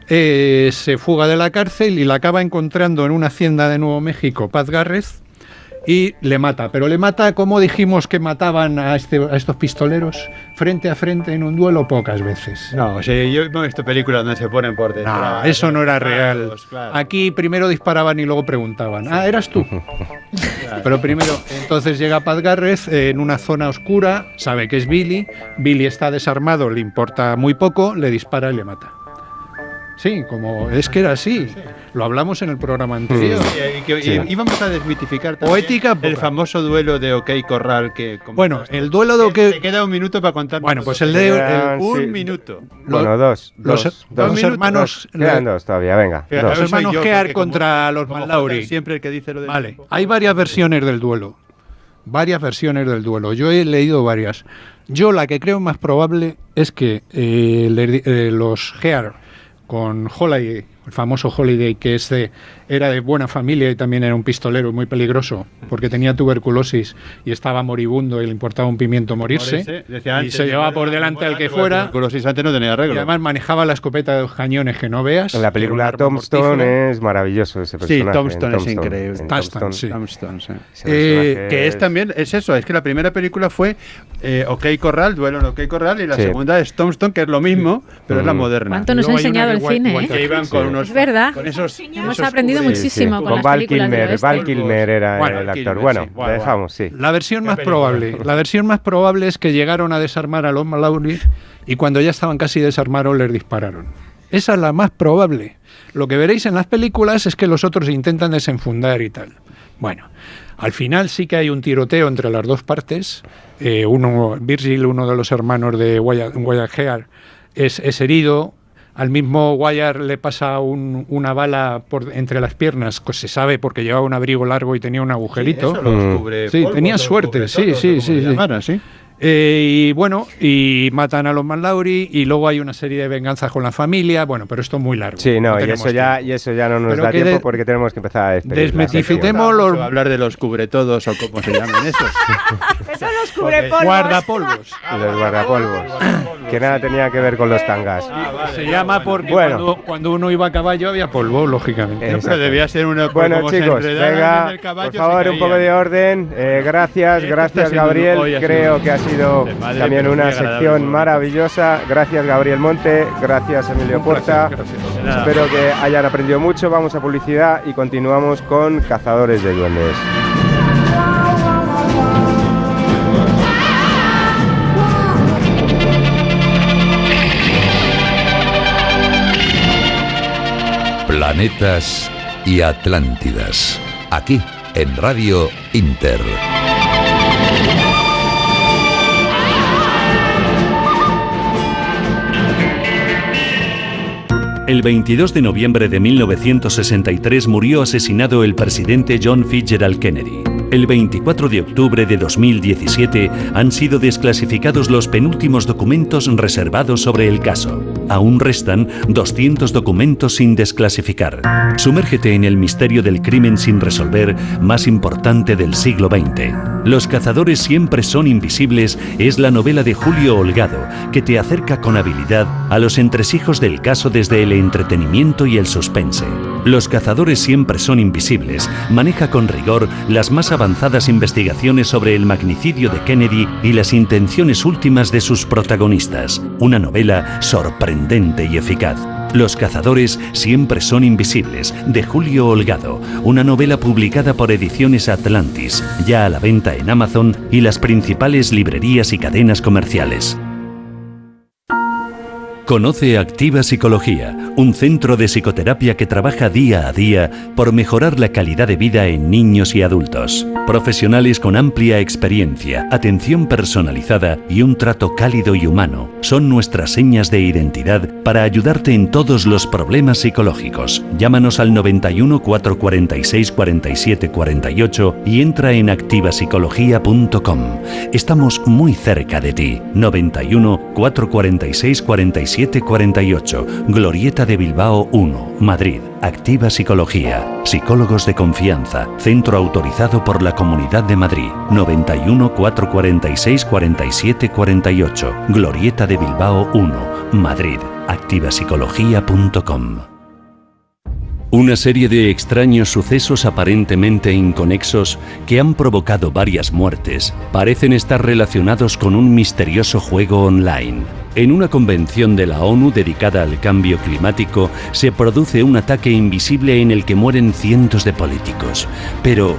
Se fuga de la cárcel y la acaba encontrando en una hacienda de Nuevo México, Pat Garrett, y le mata. Pero le mata, como dijimos que mataban a estos pistoleros, frente a frente en un duelo pocas veces. No, o sea, yo he visto películas donde se ponen por detrás. No, eso no era real. Claro. Aquí primero disparaban y luego preguntaban. Ah, ¿eras tú? Claro. Pero primero, entonces llega Pat Garrett en una zona oscura, sabe que es Billy. Billy está desarmado, le importa muy poco, le dispara y le mata. Sí, como es que era así. Lo hablamos en el programa anterior. Y vamos a desmitificar también el famoso duelo de OK Corral. Bueno, el duelo de OK... Te queda un minuto para contar. Bueno, pues un minuto. Bueno, dos hermanos... Quedan 2 todavía, venga. Los hermanos Heard contra los Manlaurie. Siempre el que dice lo de... Vale, hay varias versiones del duelo. Yo he leído varias. Yo la que creo más probable es que los Heard con Holiday, el famoso Holiday, que era de buena familia y también era un pistolero muy peligroso, porque tenía tuberculosis y estaba moribundo y le importaba un pimiento morirse, y se llevaba por delante al que fuera. Tuberculosis antes no tenía arreglo. Y además manejaba la escopeta de 2 cañones que no veas. En la película Tombstone es maravilloso ese personaje. Sí, Tombstone es increíble. Tombstone, sí. Que es también, es eso, es que la primera película fue OK Corral, duelo en OK Corral, y la segunda es Tombstone, que es lo mismo, pero es la moderna. ¿Cuánto nos ha enseñado el cine? Es verdad. Con esos, hemos aprendido muchísimo con las Val películas Kilmer, del oeste. Val Kilmer era el actor. Bueno, la dejamos, sí. La versión más probable es que llegaron a desarmar a los Manlaurie y cuando ya estaban casi desarmados les dispararon. Esa es la más probable. Lo que veréis en las películas es que los otros intentan desenfundar y tal. Bueno, al final sí que hay un tiroteo entre las dos partes. Virgil, uno de los hermanos de Wyatt Heard, es herido. Al mismo Wyatt le pasa una bala entre las piernas, pues se sabe porque llevaba un abrigo largo y tenía un agujerito. Sí, eso lo descubre sí, tenía suerte, sí. Y bueno, y matan a los Manlaurie y luego hay una serie de venganzas con la familia. Bueno, pero esto es muy largo. Sí, no, y eso ya no nos da tiempo porque tenemos que empezar a despedir. Desmitifiquemos hablar de los cubretodos o cómo se llaman esos. Esos los cubrepolvos. Guardapolvos. Los guardapolvos. Que nada tenía que ver con los tangas. Se llama porque cuando uno iba a caballo había polvo, lógicamente. Pero debía ser una... Bueno, chicos, venga, por favor, un poco de orden. Gracias, Gabriel. Creo que ha sido también una sección maravillosa. Gracias, Gabriel Monte. Gracias, Emilio Puerta. Espero que hayan aprendido mucho. Vamos a publicidad y continuamos con Cazadores de Duendes. Planetas y Atlántidas. Aquí, en Radio Inter. El 22 de noviembre de 1963 murió asesinado el presidente John Fitzgerald Kennedy. El 24 de octubre de 2017 han sido desclasificados los penúltimos documentos reservados sobre el caso. Aún restan 200 documentos sin desclasificar. Sumérgete en el misterio del crimen sin resolver más importante del siglo XX. Los cazadores siempre son invisibles es la novela de Julio Holgado, que te acerca con habilidad a los entresijos del caso desde el entretenimiento y el suspense. Los cazadores siempre son invisibles maneja con rigor las más avanzadas investigaciones sobre el magnicidio de Kennedy y las intenciones últimas de sus protagonistas. Una novela sorprendente y eficaz. Los cazadores siempre son invisibles, de Julio Holgado, una novela publicada por Ediciones Atlantis, ya a la venta en Amazon y las principales librerías y cadenas comerciales. Conoce Activa Psicología, un centro de psicoterapia que trabaja día a día por mejorar la calidad de vida en niños y adultos. Profesionales con amplia experiencia, atención personalizada y un trato cálido y humano son nuestras señas de identidad para ayudarte en todos los problemas psicológicos. Llámanos al 91 446 47 48 y entra en activapsicología.com. Estamos muy cerca de ti. 91 446 47 48, Glorieta de Bilbao 1, Madrid. Activa Psicología. Psicólogos de confianza. Centro autorizado por la Comunidad de Madrid. 91 446 47 48, Glorieta de Bilbao 1, Madrid. activapsicología.com. Una serie de extraños sucesos aparentemente inconexos que han provocado varias muertes parecen estar relacionados con un misterioso juego online. En una convención de la ONU dedicada al cambio climático se produce un ataque invisible en el que mueren cientos de políticos. Pero,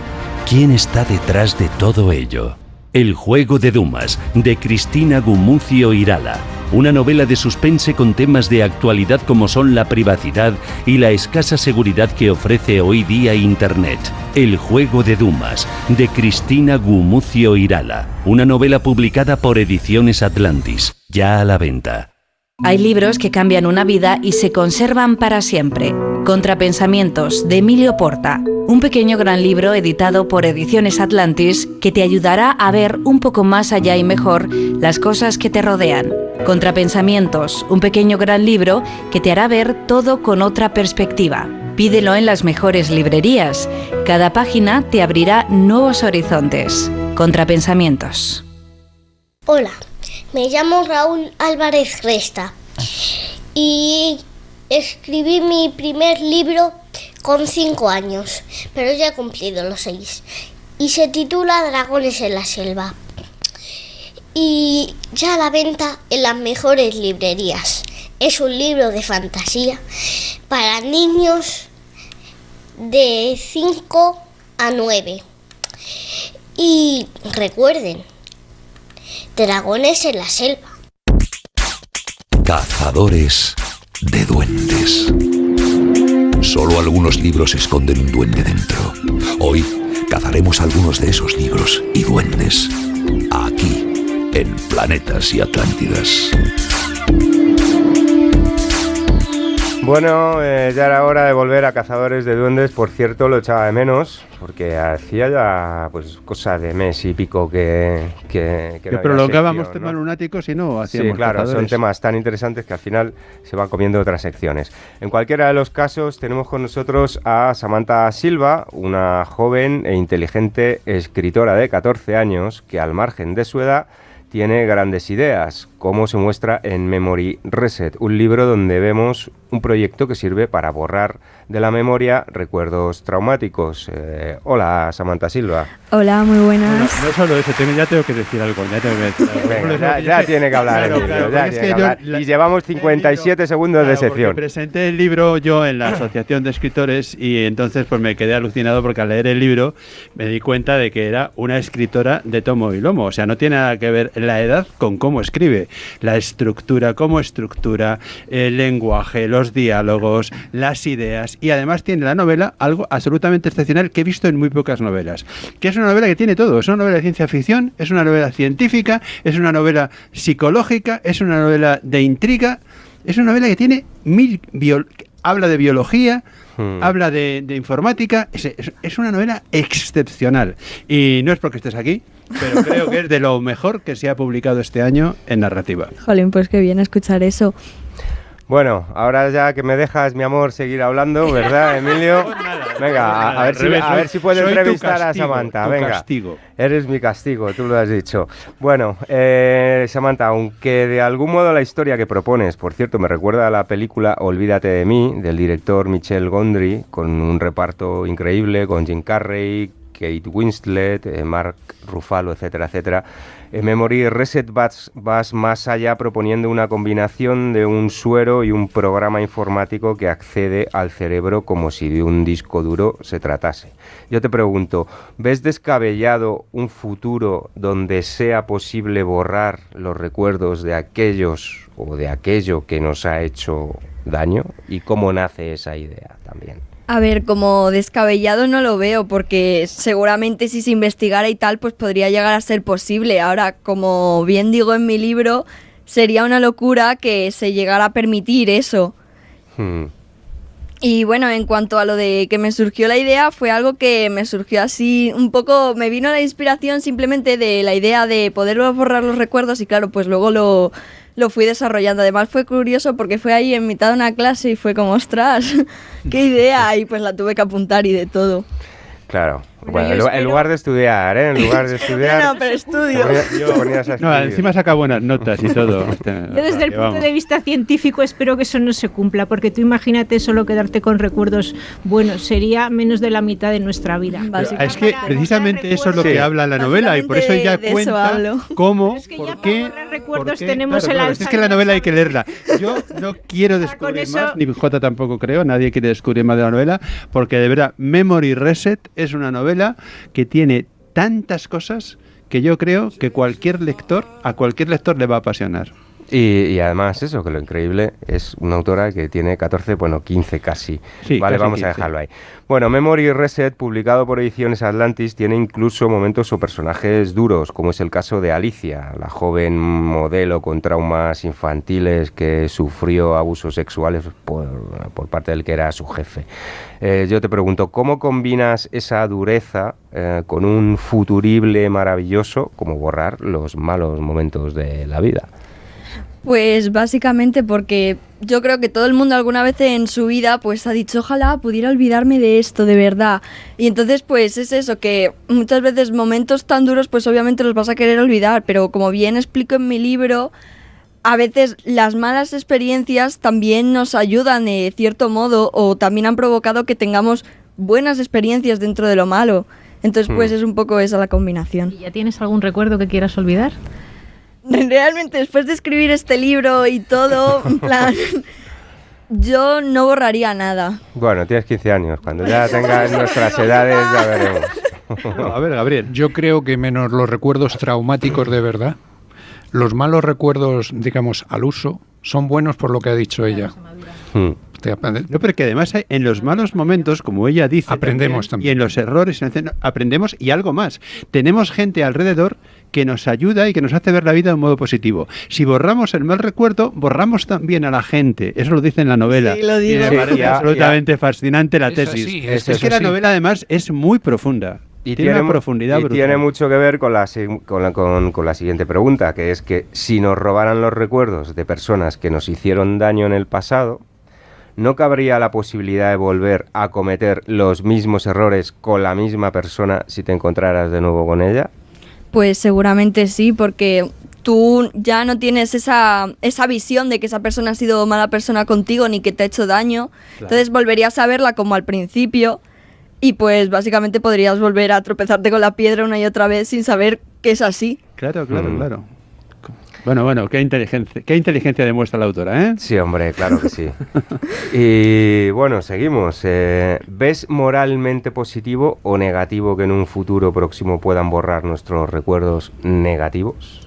¿quién está detrás de todo ello? El juego de Dumas, de Cristina Gumucio Irala. Una novela de suspense con temas de actualidad como son la privacidad y la escasa seguridad que ofrece hoy día Internet. El juego de Dumas, de Cristina Gumucio Irala. Una novela publicada por Ediciones Atlantis, ya a la venta. Hay libros que cambian una vida y se conservan para siempre. Contrapensamientos, de Emilio Porta. Un pequeño gran libro editado por Ediciones Atlantis que te ayudará a ver un poco más allá y mejor las cosas que te rodean. Contrapensamientos, un pequeño gran libro que te hará ver todo con otra perspectiva. Pídelo en las mejores librerías. Cada página te abrirá nuevos horizontes. Contrapensamientos. Hola, me llamo Raúl Álvarez Resta y escribí mi primer libro con 5 años, pero ya he cumplido los 6 y se titula Dragones en la selva y ya a la venta en las mejores librerías. Es un libro de fantasía para niños de 5 a 9 y recuerden, dragones en la selva. Cazadores de duendes. Solo algunos libros esconden un duende dentro. Hoy cazaremos algunos de esos libros y duendes aquí, en Planetas y Atlántidas. Bueno, ya era hora de volver a Cazadores de Duendes. Por cierto, lo echaba de menos, porque hacía ya pues cosa de mes y pico que prolongábamos sección, temas ¿no? lunáticos y no hacíamos. Sí, claro, cazadores. son temas tan interesantes que al final se van comiendo otras secciones. En cualquiera de los casos, tenemos con nosotros a Samantha Silva, una joven e inteligente escritora de 14 años que, al margen de su edad, tiene grandes ideas, como se muestra en Memory Reset, un libro donde vemos un proyecto que sirve para borrar de la memoria recuerdos traumáticos. Hola, Samantha Silva. Hola, muy buenas. Bueno, no solo eso, ya tengo que decir algo. Venga, ya tiene que hablar el libro, y llevamos 57 segundos de sección. Porque presenté el libro yo en la Asociación de Escritores y entonces pues me quedé alucinado porque al leer el libro me di cuenta de que era una escritora de tomo y lomo. O sea, no tiene nada que ver la edad con cómo escribe. La estructura, cómo estructura, el lenguaje, los diálogos, las ideas, y además tiene la novela algo absolutamente excepcional que he visto en muy pocas novelas, que es una novela que tiene todo. Es una novela de ciencia ficción, es una novela científica, es una novela psicológica, es una novela de intriga, es una novela que tiene habla de biología, habla de informática. Es una novela excepcional y no es porque estés aquí, pero creo que es de lo mejor que se ha publicado este año en narrativa. Jolín, pues qué bien escuchar eso. Bueno, ahora ya que me dejas, mi amor, seguir hablando, ¿verdad, Emilio? Venga, a ver si puedo entrevistar a Samantha. Venga, castigo. Eres mi castigo, tú lo has dicho. Bueno, Samantha, aunque de algún modo la historia que propones, por cierto, me recuerda a la película Olvídate de mí, del director Michel Gondry, con un reparto increíble, con Jim Carrey, Kate Winslet, Mark Ruffalo, etcétera, etcétera. En Memory Reset vas más allá proponiendo una combinación de un suero y un programa informático que accede al cerebro como si de un disco duro se tratase. Yo te pregunto, ¿ves descabellado un futuro donde sea posible borrar los recuerdos de aquellos o de aquello que nos ha hecho daño? ¿Y cómo nace esa idea también? A ver, como descabellado no lo veo, porque seguramente si se investigara y tal, pues podría llegar a ser posible. Ahora, como bien digo en mi libro, sería una locura que se llegara a permitir eso. Y bueno, en cuanto a lo de que me surgió la idea, fue algo que me surgió así un poco, me vino la inspiración simplemente de la idea de poder borrar los recuerdos y claro, pues luego lo fui desarrollando. Además fue curioso porque fue ahí en mitad de una clase y fue como, ostras, qué idea, y pues la tuve que apuntar y de todo. Claro. Bueno, en lugar de estudiar, ¿eh? En lugar de estudiar... No, pero estudio. No, encima saca buenas notas y todo. Yo desde el punto de vista científico espero que eso no se cumpla, porque tú imagínate solo quedarte con recuerdos buenos, sería menos de la mitad de nuestra vida. Es que precisamente eso es lo que habla la novela y por eso ella cuenta cómo, es que por ya qué... para borrar recuerdos qué, tenemos claro, el claro, es que la novela hay que leerla. Yo no quiero descubrir eso... más, ni Jota tampoco creo, nadie quiere descubrir más de la novela, porque de verdad Memory Reset es una novela que tiene tantas cosas que yo creo que a cualquier lector le va a apasionar. Y además eso, que lo increíble es una autora que tiene 14, bueno, 15 casi. Sí, vale, casi vamos 15. a dejarlo ahí. Bueno, Memory Reset, publicado por Ediciones Atlantis, tiene incluso momentos o personajes duros, como es el caso de Alicia, la joven modelo con traumas infantiles que sufrió abusos sexuales por parte del que era su jefe. Yo te pregunto, ¿cómo combinas esa dureza con un futurible maravilloso como borrar los malos momentos de la vida? Pues básicamente porque yo creo que todo el mundo alguna vez en su vida pues ha dicho ojalá pudiera olvidarme de esto de verdad, y entonces pues es eso, que muchas veces momentos tan duros pues obviamente los vas a querer olvidar, pero como bien explico en mi libro, a veces las malas experiencias también nos ayudan de cierto modo o también han provocado que tengamos buenas experiencias dentro de lo malo, entonces pues es un poco esa la combinación. ¿Y ya tienes algún recuerdo que quieras olvidar? Realmente después de escribir este libro y todo, en plan, yo no borraría nada. Bueno, tienes 15 años, cuando ya tengas nuestras edades ya veremos. No, a ver, Gabriel. Yo creo que menos los recuerdos traumáticos de verdad, los malos recuerdos, digamos, al uso, son buenos por lo que ha dicho ella. No, pero que además en los malos momentos, como ella dice, aprendemos también. Y en los errores aprendemos y algo más. Tenemos gente alrededor que nos ayuda y que nos hace ver la vida de un modo positivo. Si borramos el mal recuerdo, borramos también a la gente. Eso lo dice en la novela. Sí, lo digo. Y me parece absolutamente fascinante la Es tesis. así, es que la novela además es muy profunda. Y tiene una profundidad brutal. Tiene mucho que ver con la siguiente pregunta, que es que si nos robaran los recuerdos de personas que nos hicieron daño en el pasado, ¿no cabría la posibilidad de volver a cometer los mismos errores con la misma persona si te encontraras de nuevo con ella? Pues seguramente sí, porque tú ya no tienes esa visión de que esa persona ha sido mala persona contigo ni que te ha hecho daño. Claro. Entonces volverías a verla como al principio y pues básicamente podrías volver a tropezarte con la piedra una y otra vez sin saber que es así. Claro. Bueno, qué inteligencia demuestra la autora, ¿eh? Sí, hombre, claro que sí. Y bueno, seguimos. ¿Ves moralmente positivo o negativo que en un futuro próximo puedan borrar nuestros recuerdos negativos?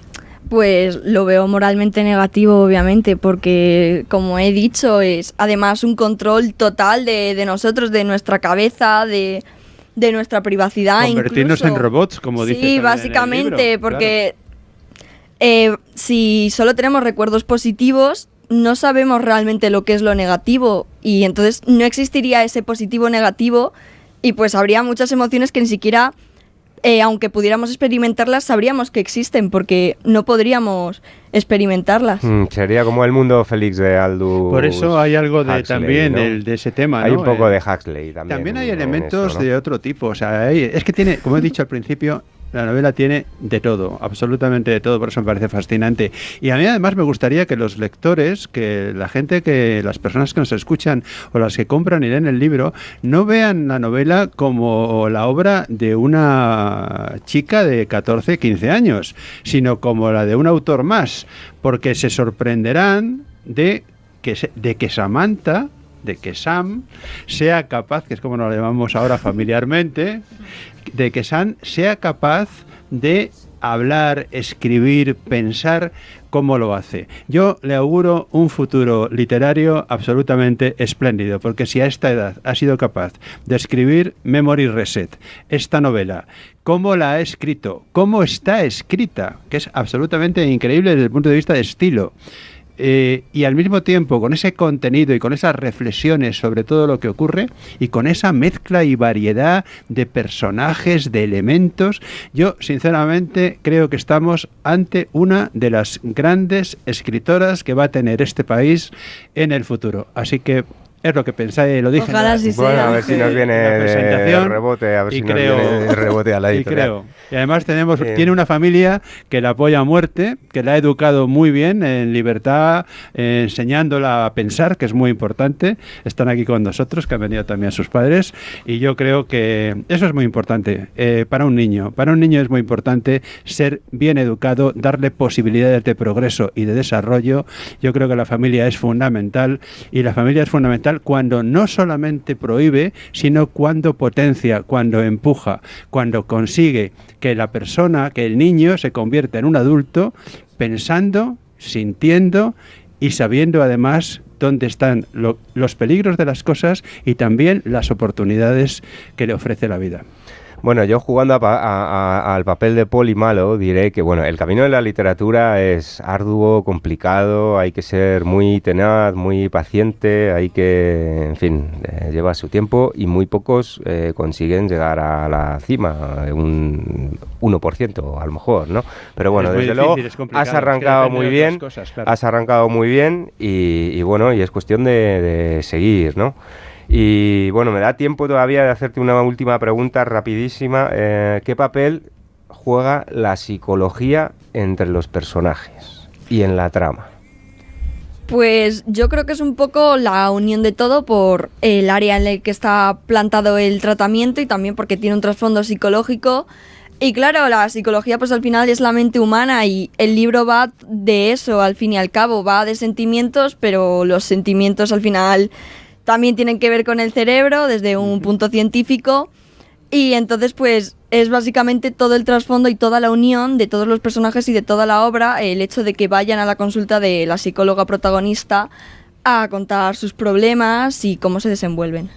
Pues lo veo moralmente negativo, obviamente, porque, como he dicho, es además un control total de nosotros, de nuestra cabeza, de nuestra privacidad. Convertirnos incluso en robots, como dice. Sí, básicamente, porque... si solo tenemos recuerdos positivos, no sabemos realmente lo que es lo negativo y entonces no existiría ese positivo negativo y pues habría muchas emociones que ni siquiera, aunque pudiéramos experimentarlas, sabríamos que existen porque no podríamos experimentarlas. Sería como el mundo Félix de Aldous. Por eso hay algo de Huxley, también ¿no? de ese tema, ¿no? Hay un poco de Huxley también. También hay elementos eso, ¿no? de otro tipo, o sea, es que tiene, como he dicho al principio, La novela tiene de todo, absolutamente de todo, por eso me parece fascinante. Y a mí además me gustaría que los lectores, que la gente, que las personas que nos escuchan o las que compran y leen el libro, no vean la novela como la obra de una chica de 14, 15 años, sino como la de un autor más, porque se sorprenderán de que Samantha, de que Sam sea capaz, que es como nos llamamos ahora familiarmente, de que Sam sea capaz de hablar, escribir, pensar cómo lo hace. Yo le auguro un futuro literario absolutamente espléndido, porque si a esta edad ha sido capaz de escribir Memory Reset, esta novela, cómo la ha escrito, cómo está escrita, que es absolutamente increíble desde el punto de vista de estilo, y al mismo tiempo con ese contenido y con esas reflexiones sobre todo lo que ocurre y con esa mezcla y variedad de personajes, de elementos, yo sinceramente creo que estamos ante una de las grandes escritoras que va a tener este país en el futuro. Así que es lo que pensáis, lo dije. Ojalá sí sea. Bueno, a ver si nos viene de rebote, a ver si nos viene de rebote a la editorial. Y además tiene una familia que la apoya a muerte, que la ha educado muy bien, en libertad, enseñándola a pensar, que es muy importante. Están aquí con nosotros, que han venido también sus padres, y yo creo que eso es muy importante para un niño. Para un niño es muy importante ser bien educado, darle posibilidades de progreso y de desarrollo. Yo creo que la familia es fundamental, y la familia es fundamental cuando no solamente prohíbe, sino cuando potencia, cuando empuja, cuando consigue que la persona, que el niño se convierta en un adulto pensando, sintiendo y sabiendo además dónde están los peligros de las cosas y también las oportunidades que le ofrece la vida. Bueno, yo jugando al papel de Poli malo, diré que bueno, el camino de la literatura es arduo, complicado, hay que ser muy tenaz, muy paciente, hay que, en fin, lleva su tiempo y muy pocos consiguen llegar a la cima, un 1% a lo mejor, ¿no? Pero bueno, desde luego has arrancado muy bien, has arrancado muy bien y bueno, y es cuestión de seguir, ¿no? Y bueno, me da tiempo todavía de hacerte una última pregunta rapidísima. ¿Qué papel juega la psicología entre los personajes y en la trama? Pues yo creo que es un poco la unión de todo por el área en el que está plantado el tratamiento y también porque tiene un trasfondo psicológico. Y claro, la psicología pues al final es la mente humana y el libro va de eso, al fin y al cabo, va de sentimientos, pero los sentimientos al final también tienen que ver con el cerebro desde un punto científico y entonces pues es básicamente todo el trasfondo y toda la unión de todos los personajes y de toda la obra, el hecho de que vayan a la consulta de la psicóloga protagonista a contar sus problemas y cómo se desenvuelven.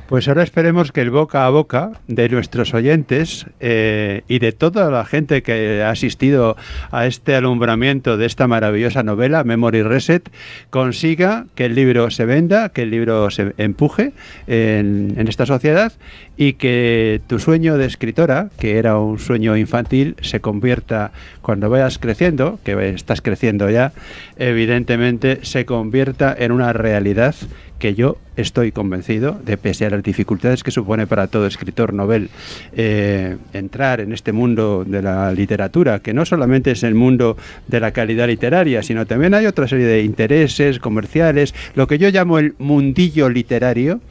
Pues ahora esperemos que el boca a boca de nuestros oyentes y de toda la gente que ha asistido a este alumbramiento de esta maravillosa novela, Memory Reset, consiga que el libro se venda, que el libro se empuje en esta sociedad y que tu sueño de escritora, que era un sueño infantil, se convierta, cuando vayas creciendo, que estás creciendo ya, evidentemente se convierta en una realidad que yo estoy convencido de, pese a las dificultades que supone para todo escritor novel entrar en este mundo de la literatura, que no solamente es el mundo de la calidad literaria, sino también hay otra serie de intereses comerciales, lo que yo llamo el mundillo literario,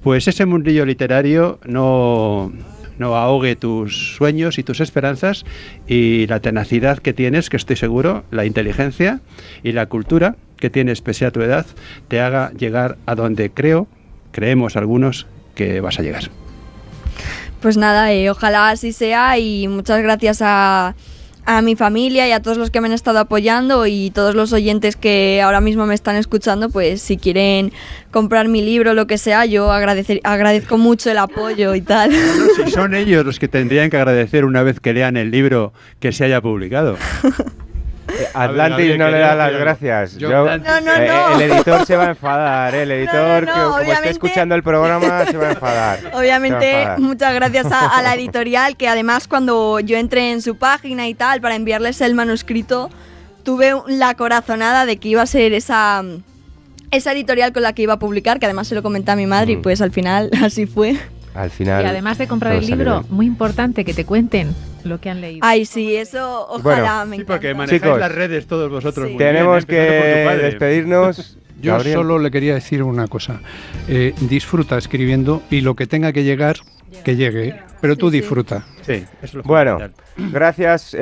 pues ese mundillo literario no ahogue tus sueños y tus esperanzas, y la tenacidad que tienes, que estoy seguro, la inteligencia y la cultura que tienes pese a tu edad, te haga llegar a donde creemos algunos que vas a llegar. Pues nada, ojalá así sea y muchas gracias a mi familia y a todos los que me han estado apoyando y todos los oyentes que ahora mismo me están escuchando, pues si quieren comprar mi libro o lo que sea, yo agradezco mucho el apoyo y tal. Bueno, si son ellos los que tendrían que agradecer una vez que lean el libro que se haya publicado. Atlantis no le da las gracias. No. El editor se va a enfadar, el editor que como esté escuchando el programa se va a enfadar. Obviamente, muchas gracias a la editorial, que además cuando yo entré en su página y tal para enviarles el manuscrito, tuve la corazonada de que iba a ser esa editorial con la que iba a publicar, que además se lo comenté a mi madre y pues al final así fue. Al final, y además de comprar el libro, muy importante que te cuenten lo que han leído. Ay, sí, eso ojalá me encanta. Sí, porque manejáis Chicos, las redes todos vosotros. Sí. Muy bien, Tenemos que empezando por tu padre. despedirnos. Yo Gabriel. solo le quería decir una cosa. Disfruta escribiendo y lo que tenga que llegar, que llegue. Pero tú disfruta. Sí, eso es lo Bueno, fundamental. gracias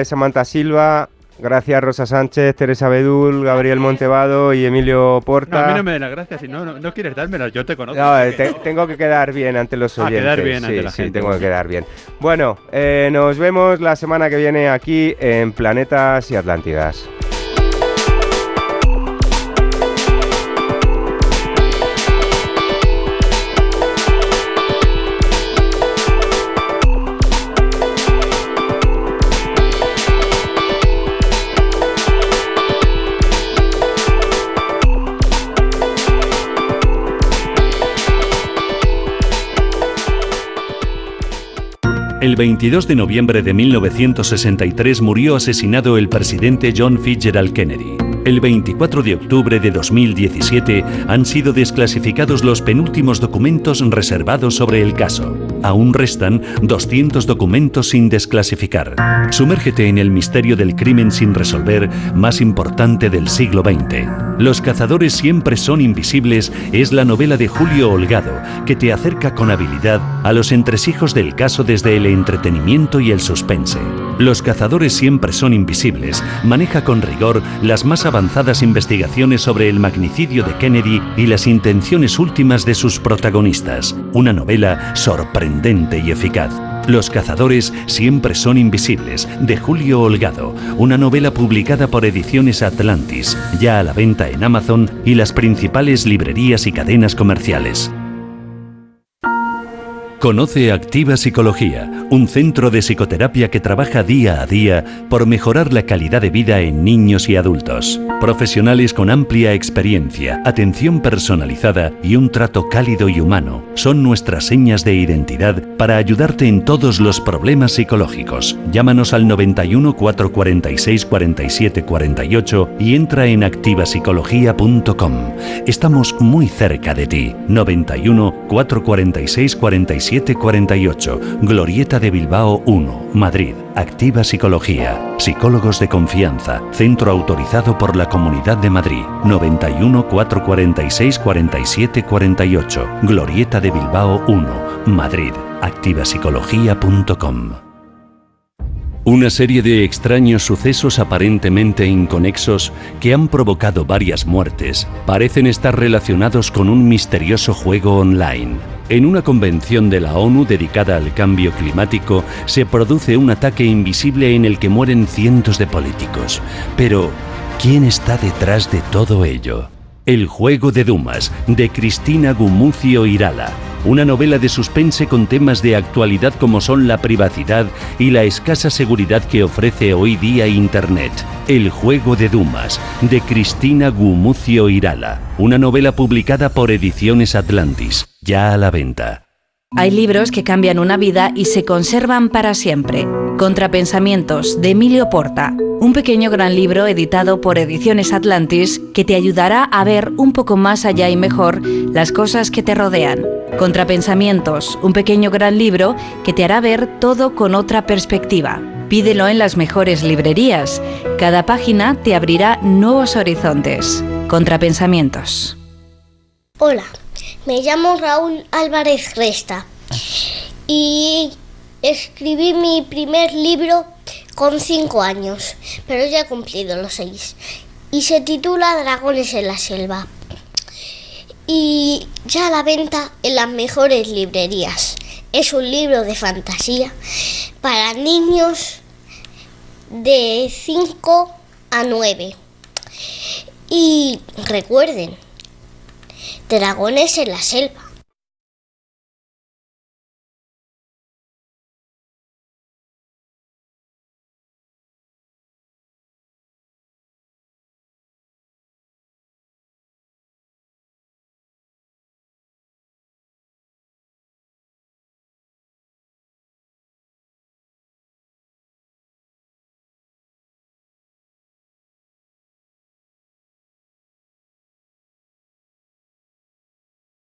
Samantha Silva, gracias Rosa Sánchez, Teresa Bedul, Gabriel Montevado y Emilio No, Porta. a mí no me den las gracias, si no quieres dármelas, yo te conozco. No, tengo que quedar bien ante los oyentes. quedar bien sí, ante la sí, gente. tengo que quedar bien. Bueno, nos vemos la semana que viene aquí en Planetas y Atlántidas. El 22 de noviembre de 1963 murió asesinado el presidente John Fitzgerald Kennedy. El 24 de octubre de 2017 han sido desclasificados los penúltimos documentos reservados sobre el caso. Aún restan 200 documentos sin desclasificar. Sumérgete en el misterio del crimen sin resolver más importante del siglo XX. Los cazadores siempre son invisibles es la novela de Julio Holgado, que te acerca con habilidad a los entresijos del caso desde el entretenimiento y el suspense. Los cazadores siempre son invisibles maneja con rigor las más avanzadas investigaciones sobre el magnicidio de Kennedy y las intenciones últimas de sus protagonistas. Una novela sorprendente y eficaz. Los cazadores siempre son invisibles, de Julio Holgado, una novela publicada por Ediciones Atlantis, ya a la venta en Amazon y las principales librerías y cadenas comerciales. Conoce Activa Psicología, un centro de psicoterapia que trabaja día a día por mejorar la calidad de vida en niños y adultos. Profesionales con amplia experiencia, atención personalizada y un trato cálido y humano son nuestras señas de identidad para ayudarte en todos los problemas psicológicos. Llámanos al 91 446 47 48 y entra en activapsicología.com. Estamos muy cerca de ti. 91 446 47 48, Glorieta de Bilbao 1, Madrid. Activa Psicología. Psicólogos de confianza. Centro autorizado por la Comunidad de Madrid. 91 446 47 48, Glorieta de Bilbao 1, Madrid. activapsicología.com. Una serie de extraños sucesos aparentemente inconexos que han provocado varias muertes parecen estar relacionados con un misterioso juego online. En una convención de la ONU dedicada al cambio climático se produce un ataque invisible en el que mueren cientos de políticos. Pero, ¿quién está detrás de todo ello? El juego de Dumas, de Cristina Gumucio Irala. Una novela de suspense con temas de actualidad como son la privacidad y la escasa seguridad que ofrece hoy día Internet. El juego de Dumas, de Cristina Gumucio Irala. Una novela publicada por Ediciones Atlantis, ya a la venta. Hay libros que cambian una vida y se conservan para siempre. Contrapensamientos, de Emilio Porta. Un pequeño gran libro editado por Ediciones Atlantis que te ayudará a ver un poco más allá y mejor las cosas que te rodean. Contrapensamientos, un pequeño gran libro que te hará ver todo con otra perspectiva. Pídelo en las mejores librerías. Cada página te abrirá nuevos horizontes. Contrapensamientos. Hola, me llamo Raúl Álvarez Resta y escribí mi primer libro con 5 años, pero ya he cumplido los 6 y se titula Dragones en la selva y ya a la venta en las mejores librerías. Es un libro de fantasía para niños de 5 a 9 y recuerden, dragones en la selva.